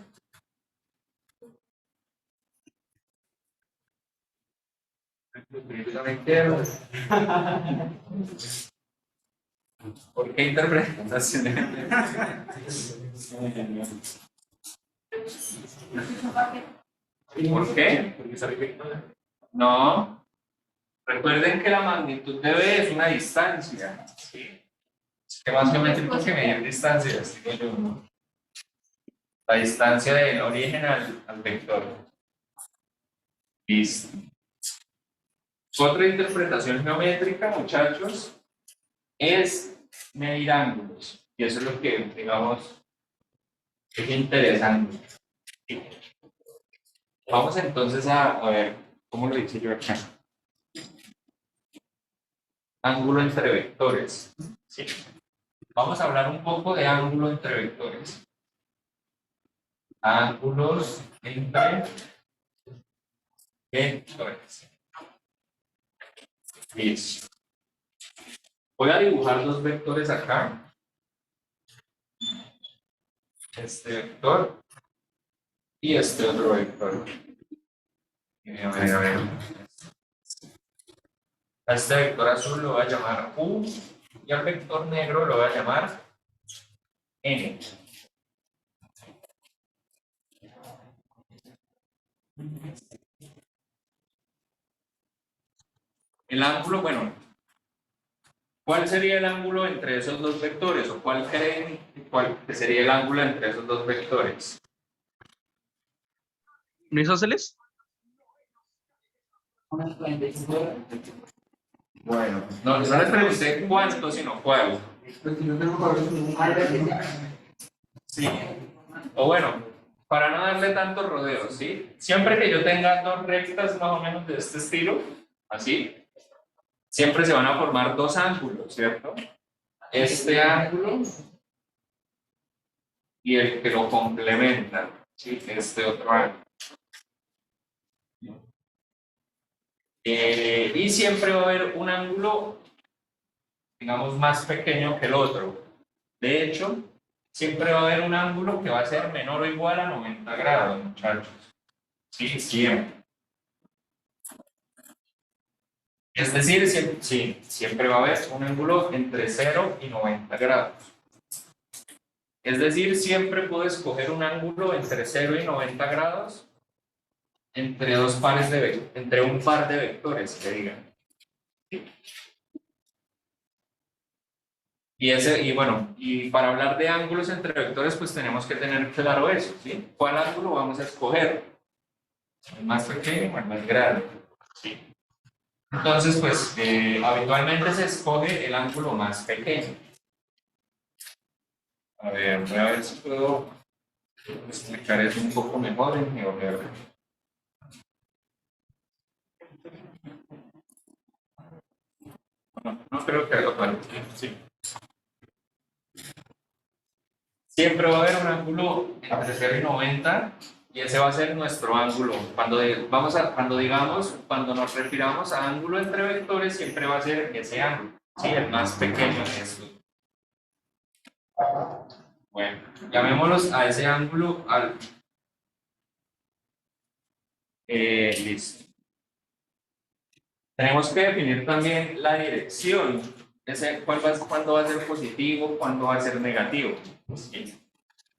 A: ¿Por qué interpretación geométrica? ¿Por qué? No. Recuerden que la magnitud de B es una distancia. ¿Sí? ¿Qué más geométrico que medir distancias? Digo yo, ¿no? La distancia del origen al vector. Listo. Otra interpretación geométrica, muchachos, es medir ángulos. Y eso es lo que, digamos, es interesante. Vamos entonces a ver, ¿cómo lo hice yo acá? Ángulo entre vectores. ¿Sí? Vamos a hablar un poco de ángulo entre vectores. Ángulos entre vectores. Listo. Voy a dibujar dos vectores acá. Este vector y este otro vector. A ver, a ver. A este vector azul lo voy a llamar U y al vector negro lo voy a llamar N. El ángulo, bueno, ¿cuál sería el ángulo entre esos dos vectores? ¿O cuál creen cuál sería el ángulo entre esos dos vectores?
D: ¿No isósceles?
A: Bueno, no les pregunté cuánto, sino cuál. Sí. O bueno, para no darle tantos rodeos, ¿sí? Siempre que yo tenga dos rectas más o menos de este estilo, así, siempre se van a formar dos ángulos, ¿cierto? Este ángulo y el que lo complementa, ¿sí? Este otro ángulo. Y siempre va a haber un ángulo, digamos, más pequeño que el otro. De hecho, siempre va a haber un ángulo que va a ser menor o igual a 90 grados, muchachos. Sí, siempre. Es decir, siempre va a haber un ángulo entre 0 y 90 grados. Es decir, siempre puedo escoger un ángulo entre 0 y 90 grados entre entre un par de vectores, que digan. Y bueno, y para hablar de ángulos entre vectores, pues tenemos que tener claro eso, ¿sí? ¿Cuál ángulo vamos a escoger? ¿El más pequeño o el más grande? ¿Sí? Entonces, pues, habitualmente se escoge el ángulo más pequeño. A ver, voy a ver si puedo explicar eso un poco mejor en geometría. No creo que lo pueda. Sí. Siempre va a haber un ángulo entre 0 y 90 y ese va a ser nuestro ángulo. Cuando nos refiramos a ángulo entre vectores, siempre va a ser ese ángulo, ¿sí? El más pequeño de estos. Bueno, llamémoslos a ese ángulo alfa. Listo. Tenemos que definir también la dirección. Cuándo va a ser positivo, cuándo va a ser negativo. ¿Sí?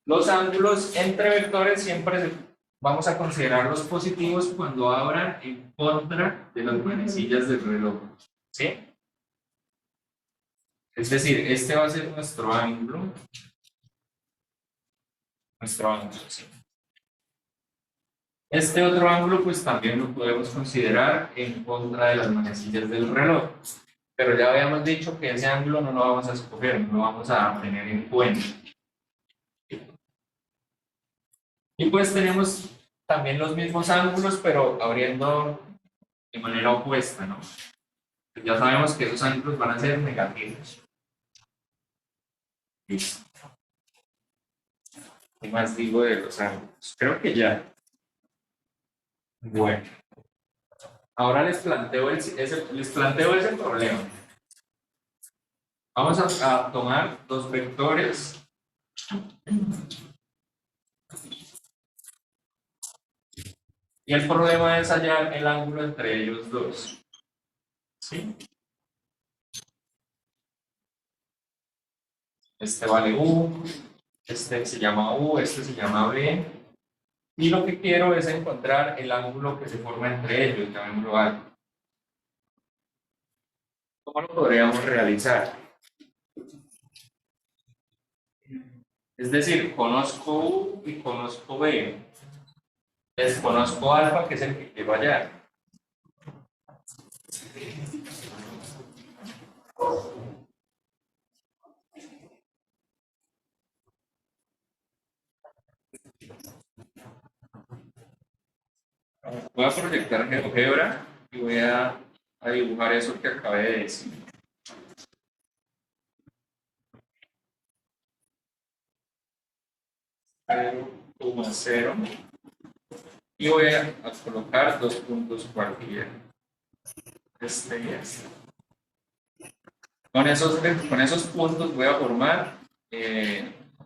A: Los ángulos entre vectores siempre vamos a considerarlos positivos cuando abran en contra de las manecillas del reloj. ¿Sí? Es decir, este va a ser nuestro ángulo. ¿Sí? Este otro ángulo pues también lo podemos considerar en contra de las manecillas del reloj. Pero ya habíamos dicho que ese ángulo no lo vamos a escoger, no lo vamos a tener en cuenta. Y pues tenemos también los mismos ángulos, pero abriendo de manera opuesta, ¿no? Ya sabemos que esos ángulos van a ser negativos. Listo. ¿Qué más digo de los ángulos? Creo que ya. Bueno. Ahora les planteo ese problema. Vamos a tomar dos vectores. Y el problema es hallar el ángulo entre ellos dos. ¿Sí? Este vale U, este se llama U, este se llama B. Y lo que quiero es encontrar el ángulo que se forma entre ellos, llamémoslo alfa. ¿Cómo lo podríamos realizar? Es decir, conozco U y conozco B. Desconozco alfa, que es el que quiero hallar. Voy a proyectar GeoGebra y voy a dibujar eso que acabé de decir. Cero, y voy a colocar dos puntos cualquiera. Este y este. Con esos puntos voy a formar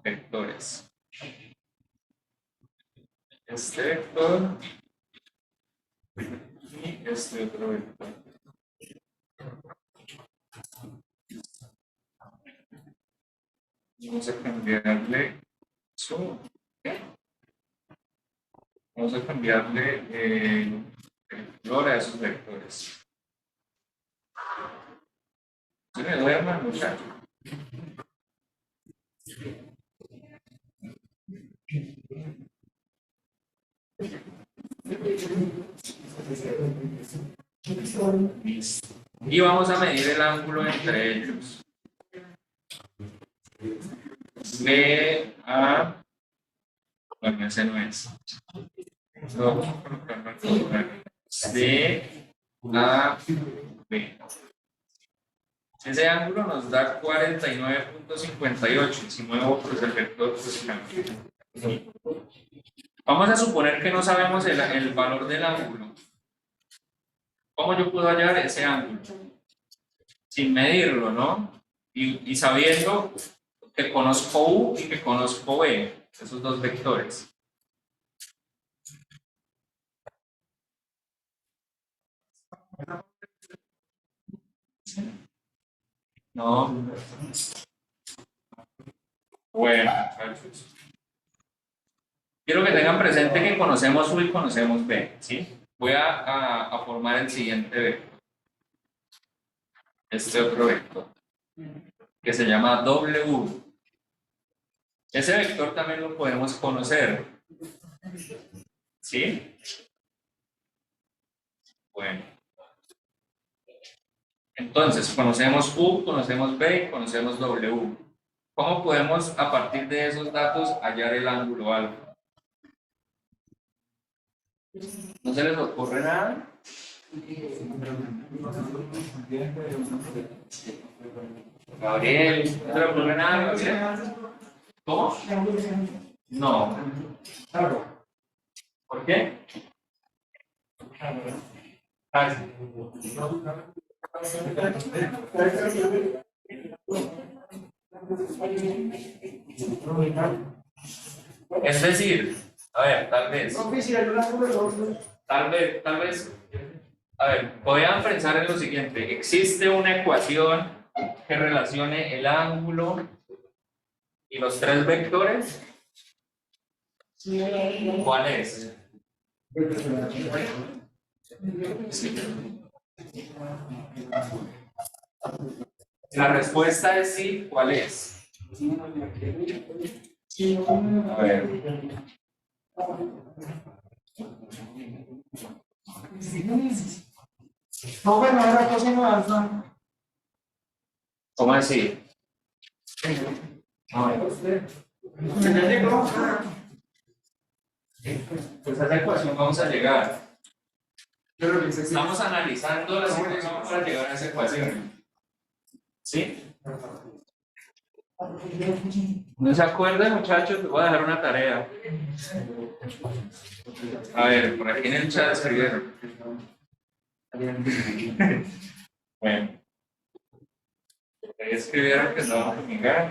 A: vectores. Este vector y este otro vector. Vamos a cambiarle su. Vamos a cambiarle el color a esos vectores. Se me duerma, muchacho. Y vamos a medir el ángulo entre ellos. Bueno, ese no es. Vamos a colocarlo aquí. B. Ese ángulo nos da 49.58. Si muevo pues el vector, pues cambia. Vamos a suponer que no sabemos el valor del ángulo. ¿Cómo yo puedo hallar ese ángulo? Sin medirlo, ¿no? Y sabiendo que conozco U y que conozco B, esos dos vectores. No. Bueno, quiero que tengan presente que conocemos U y conocemos B, ¿sí? Voy a formar el siguiente vector. Este otro vector, que se llama W. Ese vector también lo podemos conocer, ¿sí? Bueno. Entonces, conocemos U, conocemos B, conocemos W. ¿Cómo podemos, a partir de esos datos, hallar el ángulo alfa? ¿No se les ocurre nada? Gabriel, ¿no se le ocurre nada, Gabriel? ¿Cómo? No. ¿Por qué? Ah, es decir, a ver, tal vez, a ver, podrían pensar en lo siguiente: existe una ecuación que relacione el ángulo y los tres vectores. ¿Cuál es? La respuesta es sí. ¿Cuál es? A ver.
C: No, bueno, ahora coseno alfa.
A: ¿Cómo así? No, pues a esa ecuación vamos a llegar. Estamos analizando la situación para llegar a esa ecuación. ¿Sí? ¿No se acuerdan, muchachos? Les voy a dejar una tarea. A ver, por aquí en el chat escribieron. Bueno. Ahí escribieron que no vamos a mirar.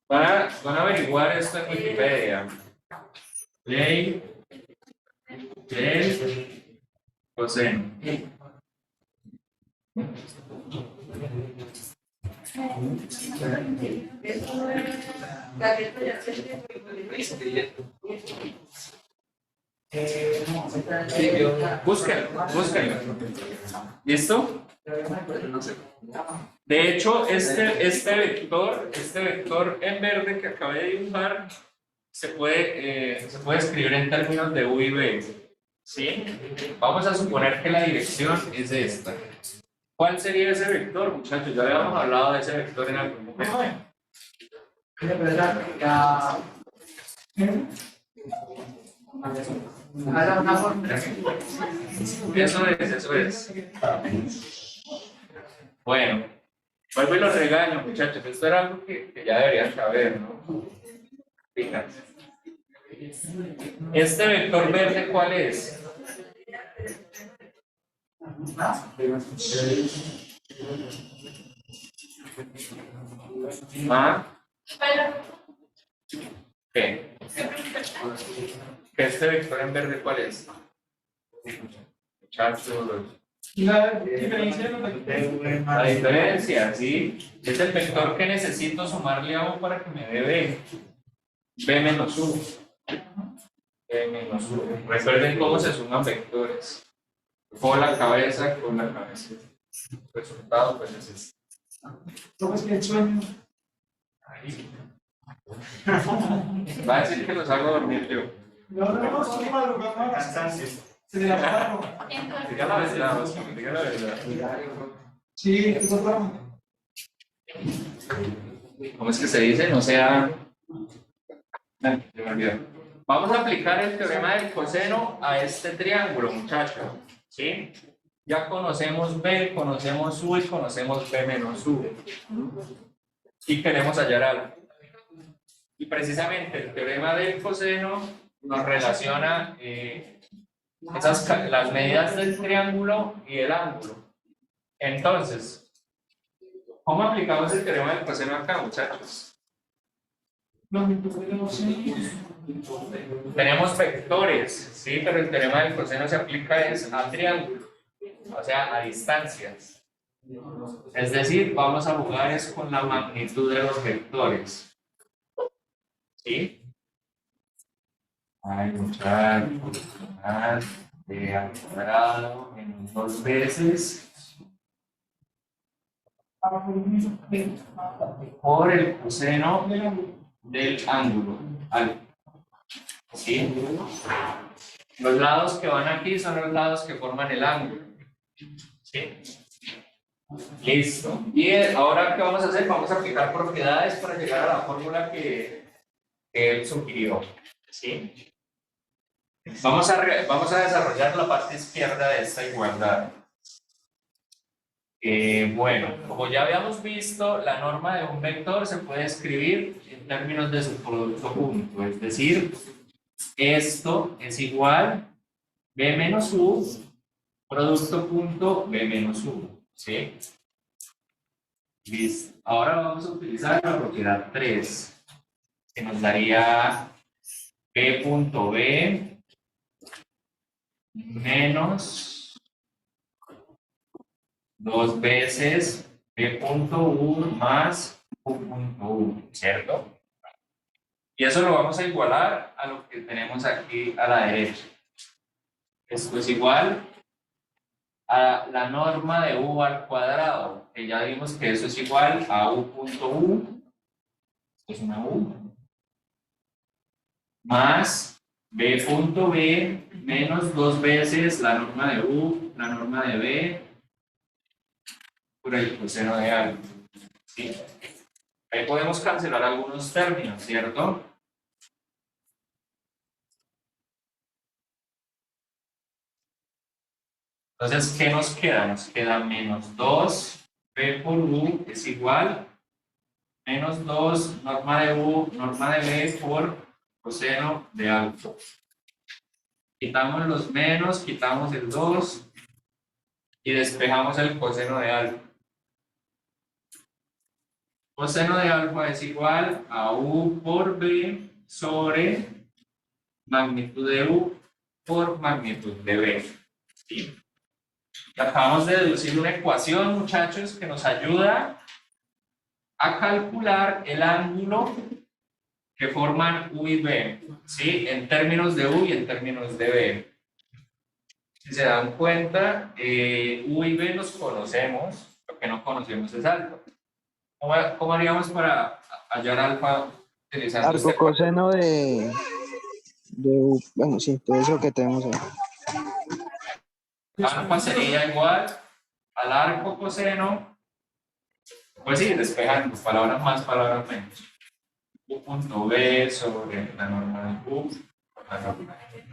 A: Van a averiguar esto en Wikipedia. Ley del coseno. Búsquenlo. ¿Listo? De hecho, este vector en verde que acabé de dibujar se puede escribir en términos de U y B. ¿Sí? Vamos a suponer que la dirección es esta. ¿Cuál sería ese vector, muchachos? Ya habíamos hablado de ese vector en algún momento. Eso es. Bueno, vuelvo y los regaño, muchachos. Esto era algo que ya deberían saber, ¿no? Fíjense. Este vector verde, ¿cuál es? ¿Ah? ¿Qué? ¿Que este vector en verde cuál es? Muchachos.
C: La diferencia
A: La diferencia, ¿sí? Es el vector que necesito sumarle a U para que me dé B. B menos U. B menos U. Recuerden cómo se suman vectores. Con la cabeza, con la cabeza. El resultado, pues es este.
C: ¿Cómo es que el sueño?
A: Ahí. Va a decir que los hago dormir yo.
C: No, estoy madrugando.
A: Cansancio.
C: Se le la
A: Diga la verdad, Oscar, diga la verdad.
C: Sí, eso fue.
A: ¿Cómo es que se dice? No sea. Se me olvidó. Vamos a aplicar el teorema del coseno a este triángulo, muchachos. ¿Sí? Ya conocemos B, conocemos U y conocemos B menos U. Y queremos hallar algo. Y precisamente el teorema del coseno nos relaciona las medidas del triángulo y el ángulo. Entonces, ¿cómo aplicamos el teorema del coseno acá, muchachos? Tenemos vectores, ¿sí? Pero el teorema del coseno se aplica es a triángulo, o sea, a distancias. Es decir, vamos a jugar es con la magnitud de los vectores. ¿Sí? Ay, muchachos, de al cuadrado en 2 veces por el coseno del ángulo alfa. ¿Sí? Los lados que van aquí son los lados que forman el ángulo. ¿Sí? Listo. Y ahora, ¿qué vamos a hacer? Vamos a aplicar propiedades para llegar a la fórmula que él sugirió. ¿Sí? Vamos a desarrollar la parte izquierda de esta igualdad. Bueno, como ya habíamos visto, la norma de un vector se puede escribir en términos de su producto punto, es decir, esto es igual b menos u, producto punto b menos u, ¿sí? Listo. Ahora vamos a utilizar la propiedad 3, que nos daría b punto b menos 2 veces b punto u más u punto u, ¿cierto? Y eso lo vamos a igualar a lo que tenemos aquí a la derecha. Esto es igual a la norma de u al cuadrado, que ya vimos que eso es igual a u punto u, esto es una u, más b punto b menos 2 veces la norma de u, la norma de b, por el coseno de algo. ¿Sí? Ahí podemos cancelar algunos términos, ¿cierto? Entonces, ¿qué nos queda? Nos queda menos 2 b por u es igual menos 2 norma de u, norma de b por coseno de alfa. Quitamos los menos, quitamos el 2 y despejamos el coseno de alfa. Coseno de alfa es igual a u por b sobre magnitud de u por magnitud de b. ¿Sí? Y acabamos de deducir una ecuación, muchachos, que nos ayuda a calcular el ángulo que forman u y b, ¿sí? En términos de u y en términos de b. Si se dan cuenta, u y b los conocemos, lo que no conocemos es alfa. ¿Cómo haríamos para hallar alfa utilizando
E: Arco
A: este
E: coseno de bueno, sí, todo eso que tenemos ahí.
A: alfa sería igual al arco coseno, pues sí, despejando, palabras más, palabras menos. U punto b sobre la norma de u por la norma de b.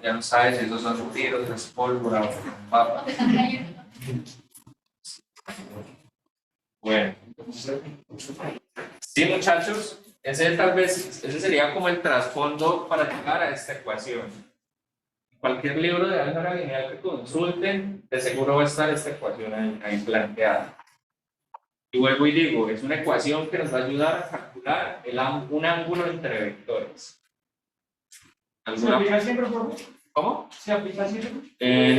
A: Ya no sabes si esos son tiros, es pólvora o papa. Bueno. Sí, muchachos, ese sería como el trasfondo para llegar a esta ecuación. Cualquier libro de álgebra lineal que consulten, de seguro va a estar esta ecuación ahí planteada. Y vuelvo y digo, es una ecuación que nos va a ayudar a calcular un ángulo entre vectores.
C: ¿Se aplica siempre, profe?
A: ¿Cómo?
C: ¿Se aplica siempre?
A: En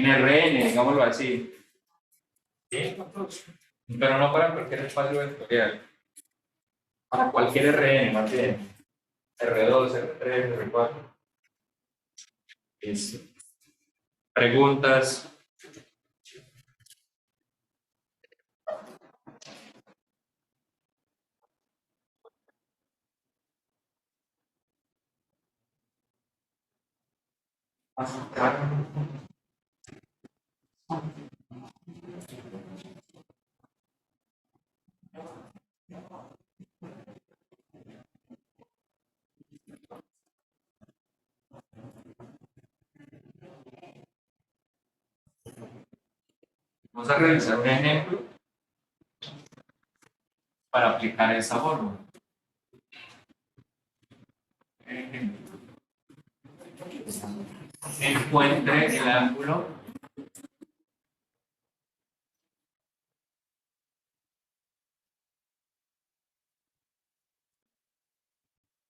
A: RN, digámoslo así. ¿Sí? Pero no para cualquier espacio vectorial. Para cualquier RN, más bien. R2, R3, R4. Preguntas. Vamos a realizar un ejemplo para aplicar esa fórmula. Encuentre el ángulo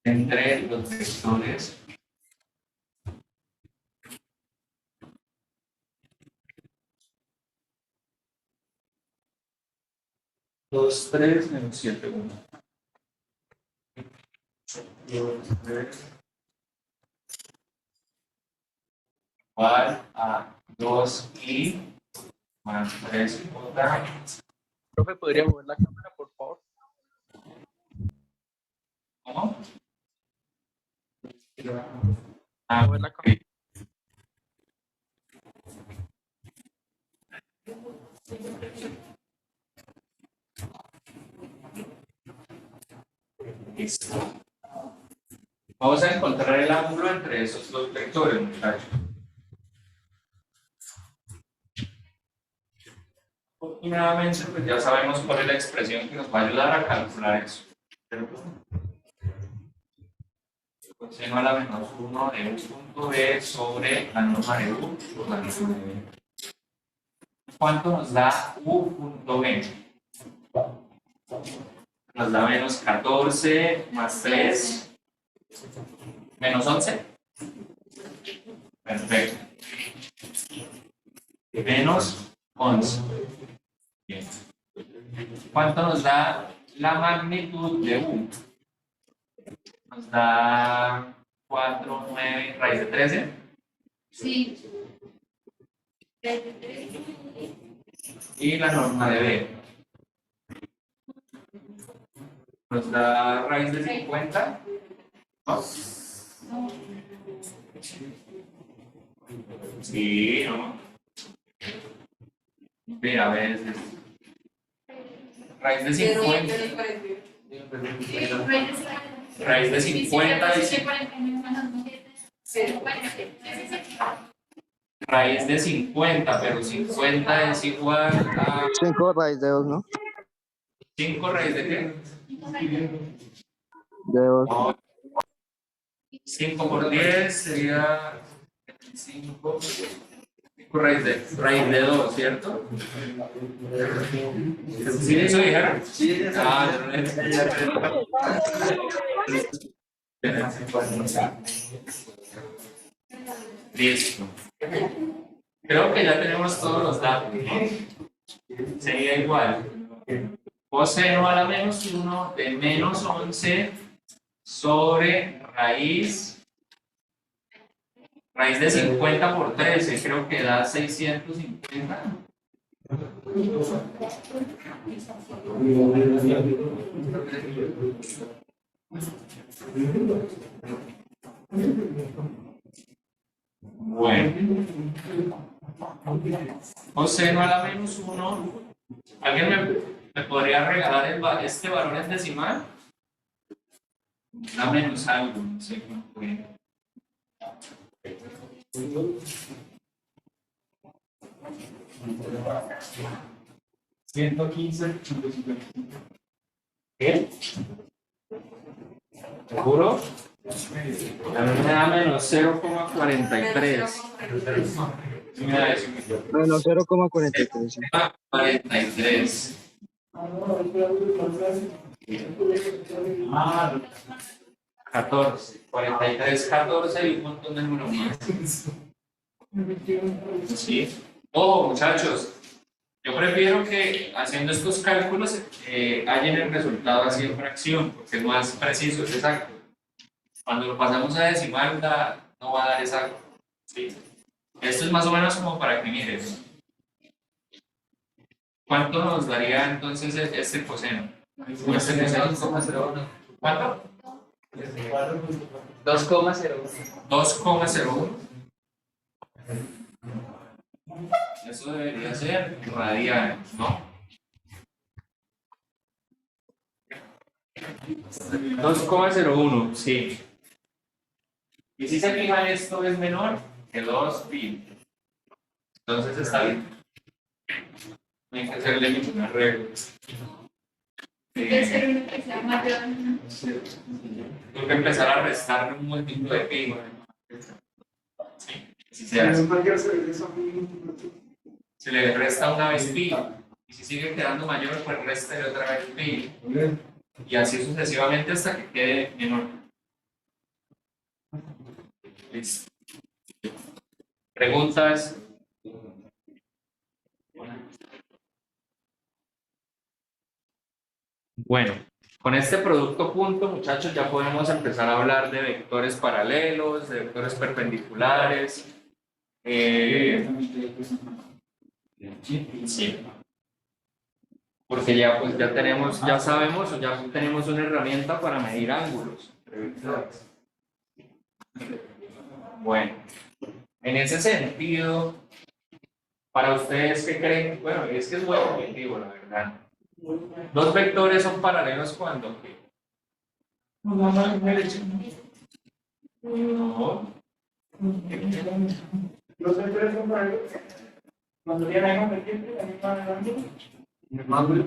A: entre los vectores dos, 3, menos 7, 1. 2, 3, igual a 2i más 3j.
D: Profe, ¿podría mover la cámara, por favor?
A: ¿Cómo?
D: Mover la cámara.
A: Listo. Vamos a encontrar el ángulo entre esos dos vectores, muchachos. Afortunadamente, pues ya sabemos cuál es la expresión que nos va a ayudar a calcular eso. Coseno a la menos 1 de u punto b sobre la norma de u por la norma de b. ¿Cuánto nos da u punto b? Nos da menos 14 más 3 menos 11. Perfecto. Menos 11. Bien. ¿Cuánto nos da la magnitud de u? Nos da 4, 9, raíz de 13.
B: Sí.
A: Y la norma de b. Nos da raíz de 50. ¿No? Sí, ¿no? Mira, a veces. Raíz de 50. Raíz de 50 es raíz de 50, pero 50 es igual a
E: 5 raíz de 2, ¿no?
A: 5 raíz de qué?
E: De 2.
A: No. 5 por 10 sería 5 raíz de 2, ¿cierto? ¿Sí eso dijeron? Sí. Ah, listo. Creo que ya tenemos todos los datos, ¿no? Sería igual. Coseno a la menos 1 de menos 11 sobre raíz de 50 por 13, creo que da 650. Bueno. Coseno a la menos 1. ¿Alguien me podría regalar este valor en decimal? Da menos algo, no sé cómo fue. ¿Qué? ¿Seguro? A mí me da menos 0,43. Mira eso.
E: Menos 0,43.
A: 43. 14, 43, 14 y un montón de números más. Sí. Oh, muchachos, yo prefiero que haciendo estos cálculos hallen el resultado así en fracción, porque es más preciso, es exacto. Cuando lo pasamos a decimal no va a dar exacto. ¿Sí? Esto es más o menos como para que mires. ¿Cuánto nos daría entonces este coseno? Este coseno. ¿Cuánto?
D: 2,01.
A: 2,01. Eso debería ser radianes, ¿no? 2,01, sí. Y si se fijan, esto es menor que 2 pi. Entonces está bien. No hay que hacerle ninguna regla.
B: Debe ser uno que sea mayor.
A: Tengo que empezar a restarle un múltiplo de pi. Sí, así se hace. Se le resta una vez pi. Y si sigue quedando mayor, pues resta otra vez pi. Y así sucesivamente hasta que quede menor. Listo. ¿Preguntas? Bueno, con este producto punto, muchachos, ya podemos empezar a hablar de vectores paralelos, de vectores perpendiculares. Sí. Porque ya pues ya sabemos o ya tenemos una herramienta para medir ángulos entre vectores. Bueno, en ese sentido, para ustedes, ¿qué creen? Bueno, es que es muy objetivo, la verdad. Dos vectores son paralelos cuando No.
C: Los vectores son paralelos. Cuando tienen la misma vertiente, la misma ángulo.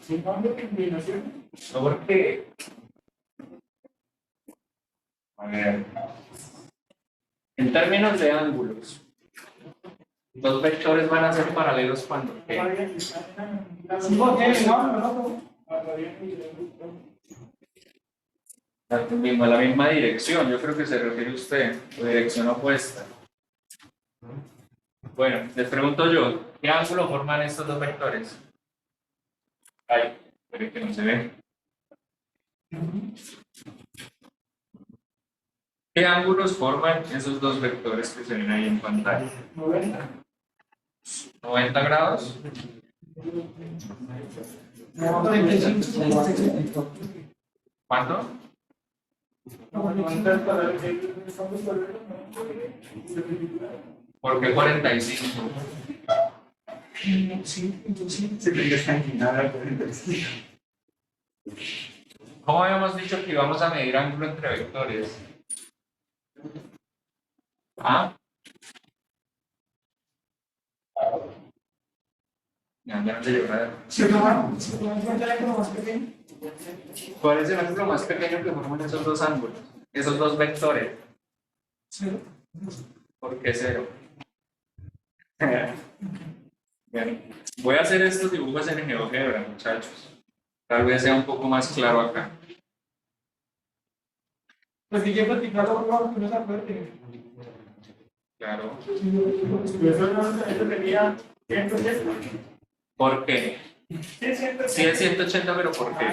C: Sin ángulo de inclinación.
A: ¿Por qué? A ver. En términos de ángulos, los vectores van a ser paralelos cuando ¿qué?
C: Sí, porque no.
A: La misma dirección, yo creo que se refiere usted, o dirección opuesta. Bueno, les pregunto yo, ¿qué ángulo forman estos dos vectores? Ay, pero es que no se ve. ¿Qué ángulos forman esos dos vectores que se ven ahí en pantalla? 90 grados. ¿Cuánto? ¿Por qué 45? ¿Cómo habíamos dicho que íbamos a medir ángulo entre vectores? ¿Ah? Ya no te llegó a ver. ¿Cuál es el ángulo más pequeño que forman esos dos ángulos? Esos dos vectores. ¿Por qué 0? Bueno, voy a hacer estos dibujos en GeoGebra, muchachos. Tal vez sea un poco más claro acá.
C: Pues si quiero practicarlo, no se acuerde.
A: Claro.
C: Eso sería 180.
A: ¿Por qué?
C: Sí,
A: Sí es 180, pero ¿por qué?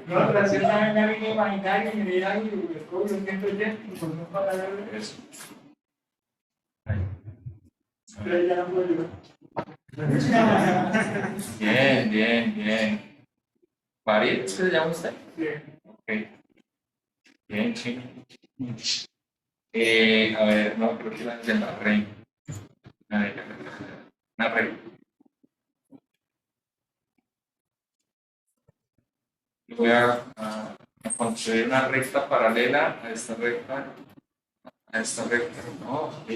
C: No, pero si esa es la línea imaginaria y me dirán y descubro 180, pues no para ver.
A: Eso.
C: Pero ya no puedo ayudar.
A: Bien, bien, bien. ¿Farid es que se llama usted?
C: Sí.
A: Ok. Bien, chino. A ver, no, creo que la de la reina. A ver, una reina. Voy a construir una recta paralela a esta recta. A esta recta. No, ok.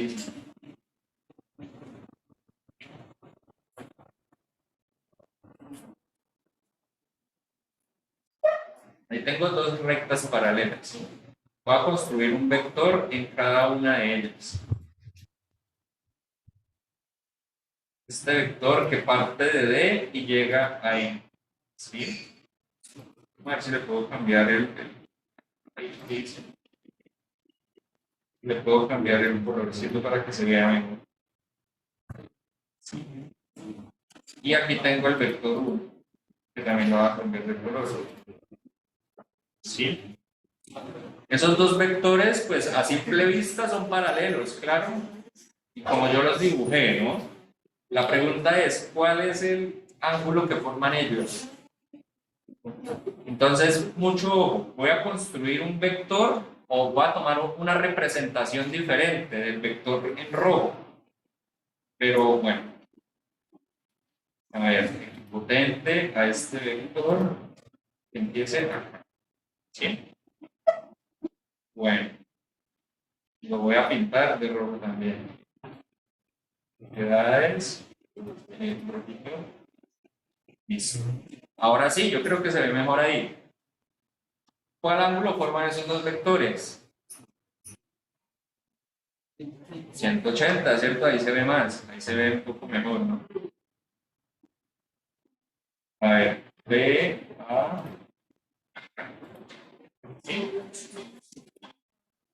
A: Ahí tengo dos rectas paralelas. Voy a construir un vector en cada una de ellas. Este vector que parte de D y llega a E. ¿Sí? A ver si le puedo cambiar ahí dice. Le puedo cambiar el colorcito para que se vea mejor. Sí. Y aquí tengo el vector 1, que también lo va a cambiar de color. ¿Sí? Esos dos vectores, pues a simple vista son paralelos, claro. Y como yo los dibujé, ¿no? La pregunta es, ¿cuál es el ángulo que forman ellos? Entonces, mucho ojo, voy a construir un vector o voy a tomar una representación diferente del vector en rojo. Pero bueno, a ver, potente a este vector que empiece acá. ¿Sí? Bueno, lo voy a pintar de rojo también. Propiedades, rojito. Listo. Ahora sí, yo creo que se ve mejor ahí. ¿Cuál ángulo forman esos dos vectores? 180, ¿cierto? Ahí se ve más, ahí se ve un poco mejor, ¿no? A ver, B, A. ¿Sí?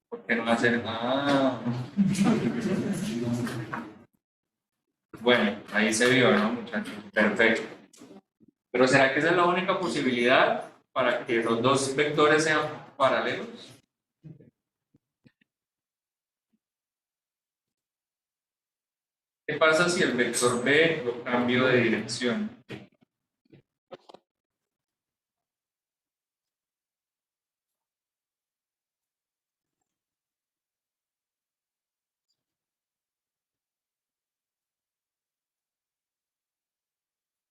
A: ¿Por qué no hacer? Ah. Bueno, ahí se vio, ¿no, muchachos? Perfecto. Pero ¿será que esa es la única posibilidad para que los dos vectores sean paralelos? ¿Qué pasa si el vector B lo cambio de dirección?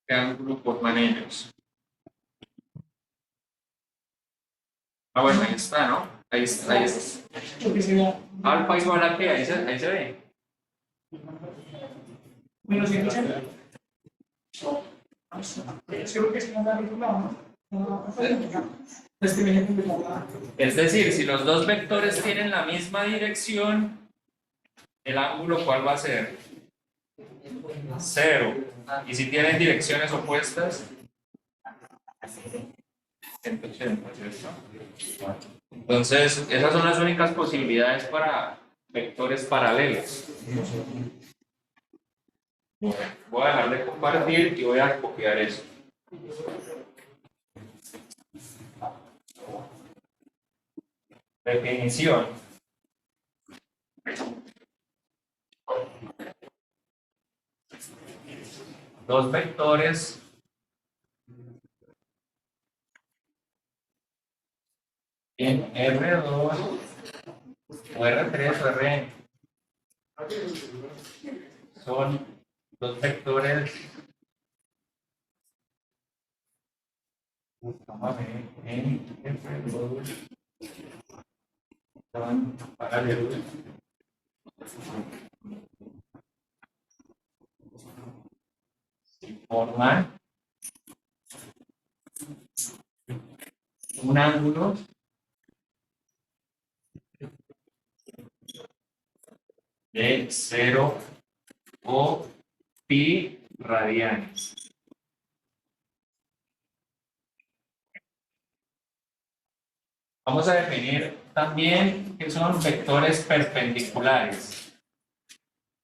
A: ¿Qué ángulo forman ellos? Ah, bueno, ahí está, ¿no? Ahí es.
C: Porque sería
A: Alfa igual a qué, ahí se ve.
C: menos 180. Creo que es una ¿no?
A: Es decir, si los dos vectores tienen la misma dirección, el ángulo ¿cuál va a ser? 0. Y si tienen direcciones opuestas, 180, ¿cierto? Entonces, esas son las únicas posibilidades para vectores paralelos. Voy a dejar de compartir y voy a copiar eso. Definición. Dos vectores en R2 o R3 o Rn son dos vectores en R2 son paralelos. Forman un ángulo de 0 o pi radianes. Vamos a definir también qué son vectores perpendiculares.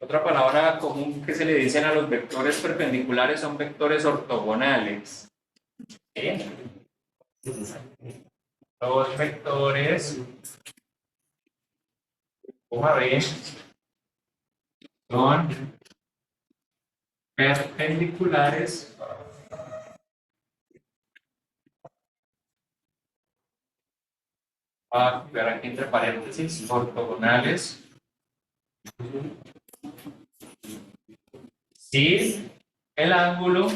A: Otra palabra común que se le dicen a los vectores perpendiculares son vectores ortogonales. ¿Sí? Los vectores, vamos a ver, son perpendiculares voy a copiar aquí entre paréntesis, ortogonales. Si el ángulo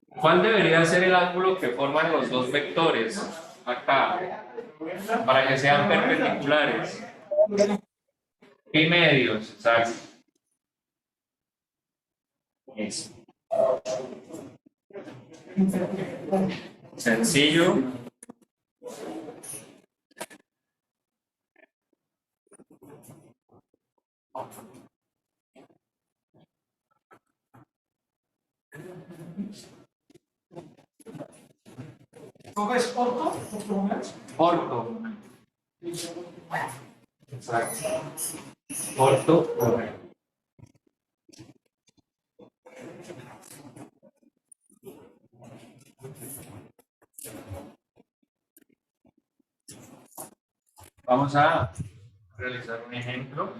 A: ¿cuál debería ser el ángulo que forman los dos vectores acá para que sean perpendiculares? Pi medios, exacto. Eso. Sencillo.
C: ¿Cómo es corto?
A: Orto. Exacto. Orto. Correcto. Vamos a realizar un ejemplo.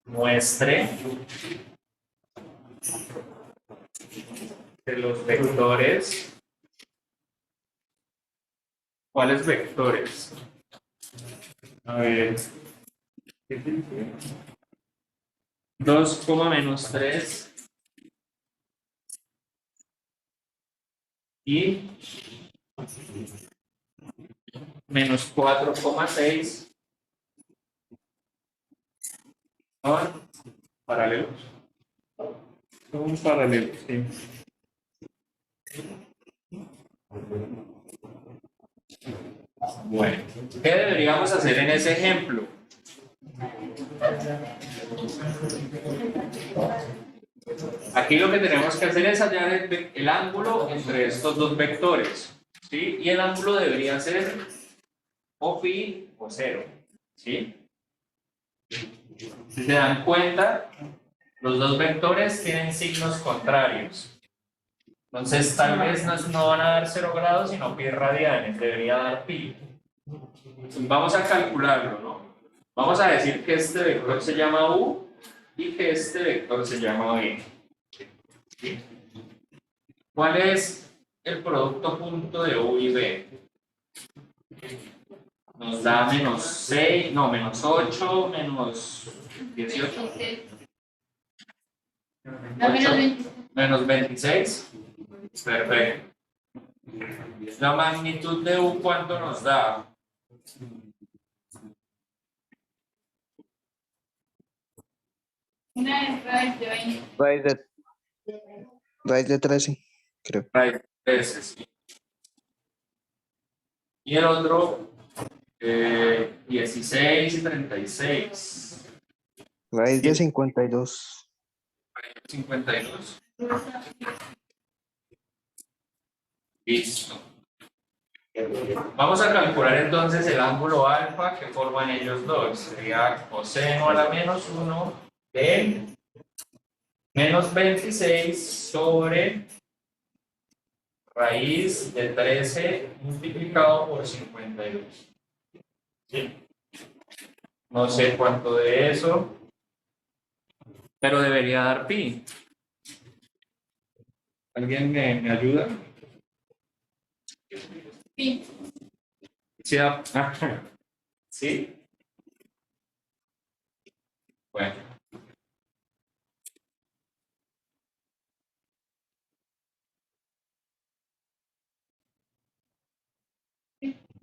A: Muestre de los vectores. ¿Cuáles vectores? A ver. 2, menos 3 y menos 4,6 son paralelos. Son paralelos, sí. Bueno, ¿qué deberíamos hacer en ese ejemplo? Aquí lo que tenemos que hacer es hallar el ángulo entre estos dos vectores, ¿sí? Y el ángulo debería ser o pi o 0, ¿sí? Si se dan cuenta, los dos vectores tienen signos contrarios. Entonces, tal vez no van a dar 0 grados, sino pi radianes, debería dar pi. Vamos a calcularlo, ¿no? Vamos a decir que este vector se llama u y que este vector se llama v. ¿Sí? ¿Cuál es el producto punto de u y v? Nos da menos 6, no, menos 8, menos 18.
B: 8.
A: Menos 26. Perfecto. La magnitud de U, ¿cuánto nos da?
B: Una raíz de 20.
E: Raíz de 13, creo.
A: Raíz de 13, sí. Y el otro, 16 y 36.
E: Raíz de 52.
A: 52. Listo. Vamos a calcular entonces el ángulo alfa que forman ellos dos. Sería coseno a la menos 1 de menos 26 sobre raíz de 13 multiplicado por 52. ¿Sí? No sé cuánto de eso, pero debería dar pi. ¿Alguien me ayuda?
B: Sí.
A: Sí. ¿Sí? Bueno.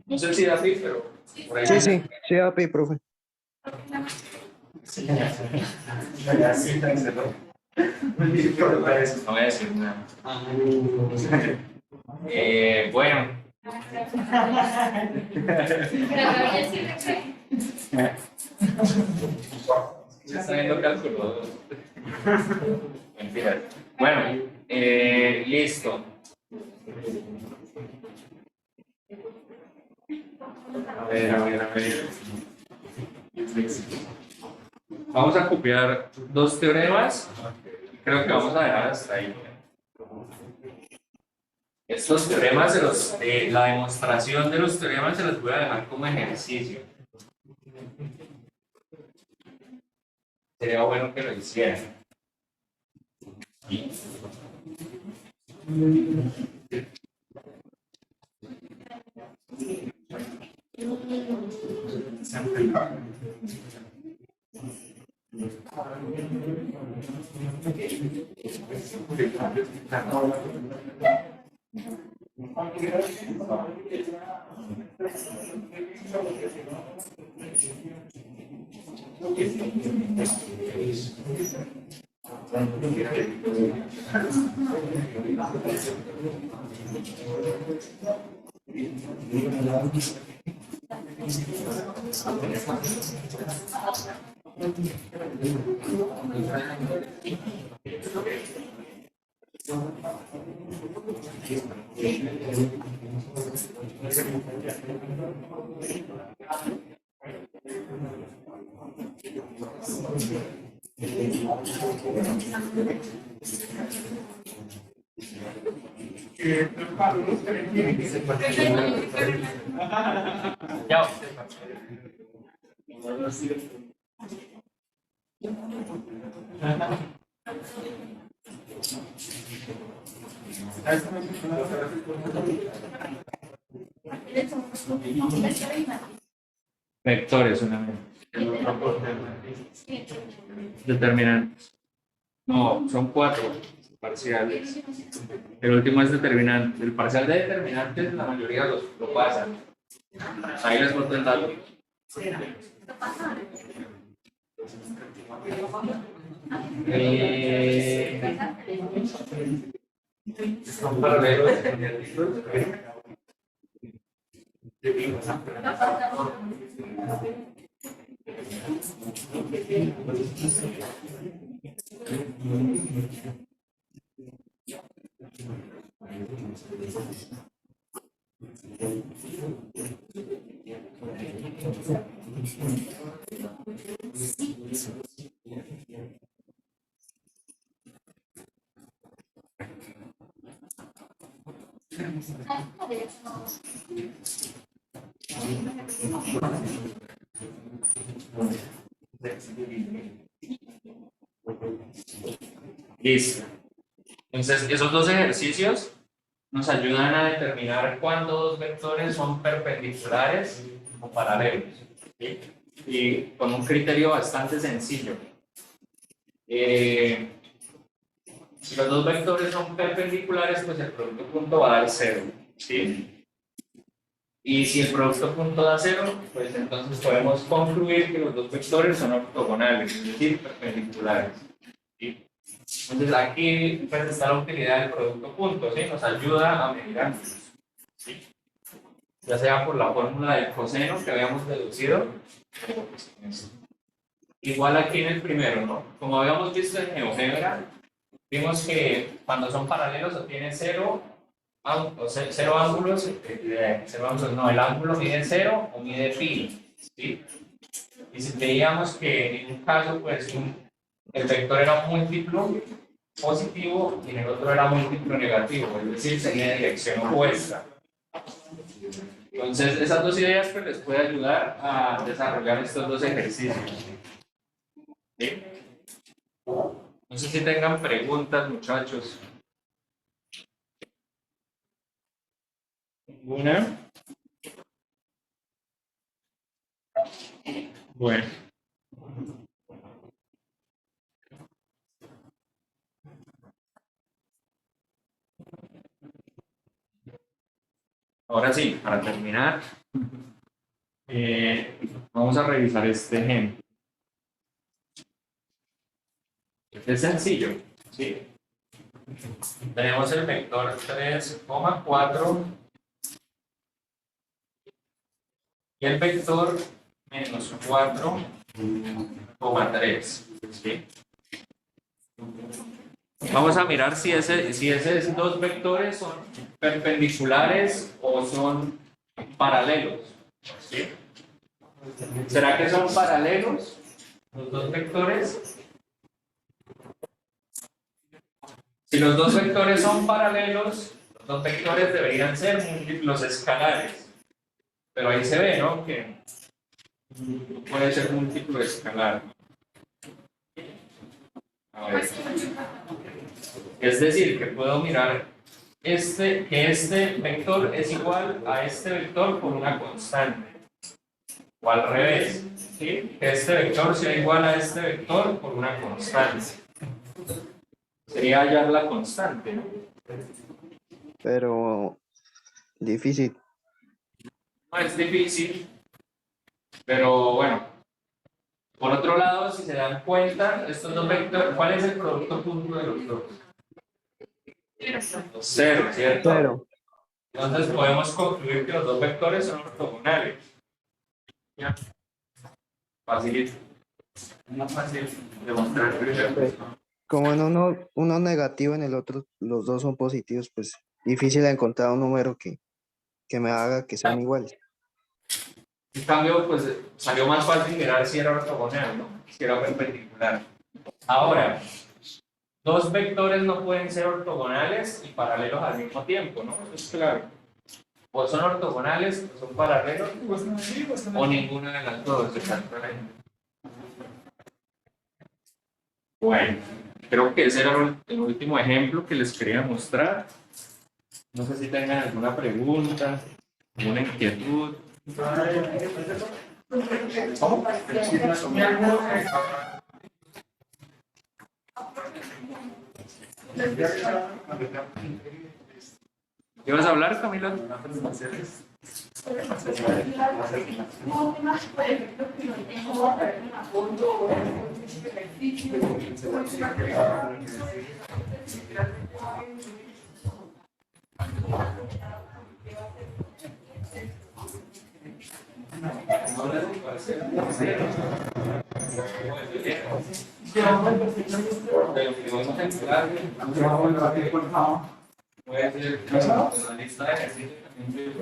A: No sé si da pi, pero por ahí.
E: Sí, API, profe.
A: No voy a decir nada. Bueno. Ya está viendo cálculo. Mentira. Bueno, listo. A ver. Vamos a copiar dos teoremas. Creo que vamos a dejar hasta ahí. Estos teoremas, la demostración de los teoremas se los voy a dejar como ejercicio. Sería bueno que lo hicieran. Ya. Vectores, una vez. Determinantes. No, son 4 parciales. El último es determinante. El parcial de determinantes la mayoría lo pasan. Ahí les boto el dato. Son paralelos. Listo. Entonces, esos dos ejercicios nos ayudan a determinar cuándo dos vectores son perpendiculares o paralelos. ¿Sí? y con un criterio bastante sencillo. Si los dos vectores son perpendiculares, pues el producto punto va a dar 0, ¿sí? Y si el producto punto da 0, pues entonces podemos concluir que los dos vectores son ortogonales, es decir, perpendiculares, ¿sí? Entonces aquí pues está la utilidad del producto punto, ¿sí? Nos ayuda a medir ángulos, ¿sí? Ya sea por la fórmula del coseno que habíamos deducido, o pues con esto. Igual aquí en el primero, ¿no? Como habíamos visto en GeoGebra, vimos que cuando son paralelos obtiene cero ángulos, no, el ángulo mide 0 o mide pi, ¿sí? Y si veíamos que en un caso, pues, el vector era un múltiplo positivo y en el otro era múltiplo negativo, es decir, tenía dirección opuesta. Entonces, esas dos ideas pues, les puede ayudar a desarrollar estos dos ejercicios. ¿Sí? No sé si tengan preguntas, muchachos. ¿Ninguna? Bueno. Ahora sí, para terminar, vamos a revisar este ejemplo. Es sencillo, ¿sí? Tenemos el vector 3,4 y el vector menos 4,3, ¿sí? Vamos a mirar si esos dos vectores son perpendiculares o son paralelos, ¿sí? ¿Será que son paralelos los dos vectores? Si los dos vectores son paralelos, los dos vectores deberían ser múltiplos escalares. Pero ahí se ve, ¿no? Que puede ser múltiplo escalar. A ver. Es decir, que puedo mirar que este vector es igual a este vector por una constante. O al revés, ¿sí? Que este vector sea igual a este vector por una constante. Sería hallar la constante, ¿no?
E: Pero difícil.
A: No es difícil, pero bueno. Por otro lado, si se dan cuenta, estos dos vectores, ¿cuál es el producto punto de los dos? 0, ¿cierto?
E: 0.
A: Entonces podemos concluir que los dos vectores son ortogonales. ¿Ya? Facilito. No fácil demostrar.
E: Como en uno negativo, en el otro los dos son positivos, pues difícil encontrar un número que me haga que sean iguales.
A: En cambio, pues salió más fácil mirar si era ortogonal, ¿no? Si era perpendicular. Ahora, dos vectores no pueden ser ortogonales y paralelos al mismo tiempo, ¿no? Eso es claro. O son ortogonales, o son paralelos, o ninguna de las dos, exactamente. Bueno, creo que ese era el último ejemplo que les quería mostrar. No sé si tengan alguna pregunta, alguna inquietud. ¿Cómo? ¿Qué vas a hablar, Camila? Puede ser la lista de ejercicios también.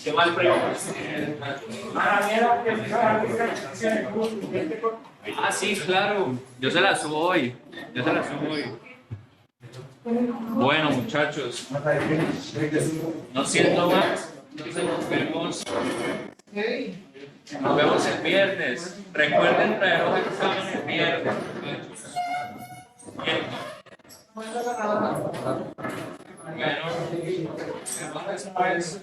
A: ¿Qué más preguntas? Ah, sí, claro. Yo se las subo hoy. Bueno, muchachos, no siendo más, Entonces nos vemos el viernes. Recuerden traer hoja de examen el viernes. Bien. Bueno, entonces pues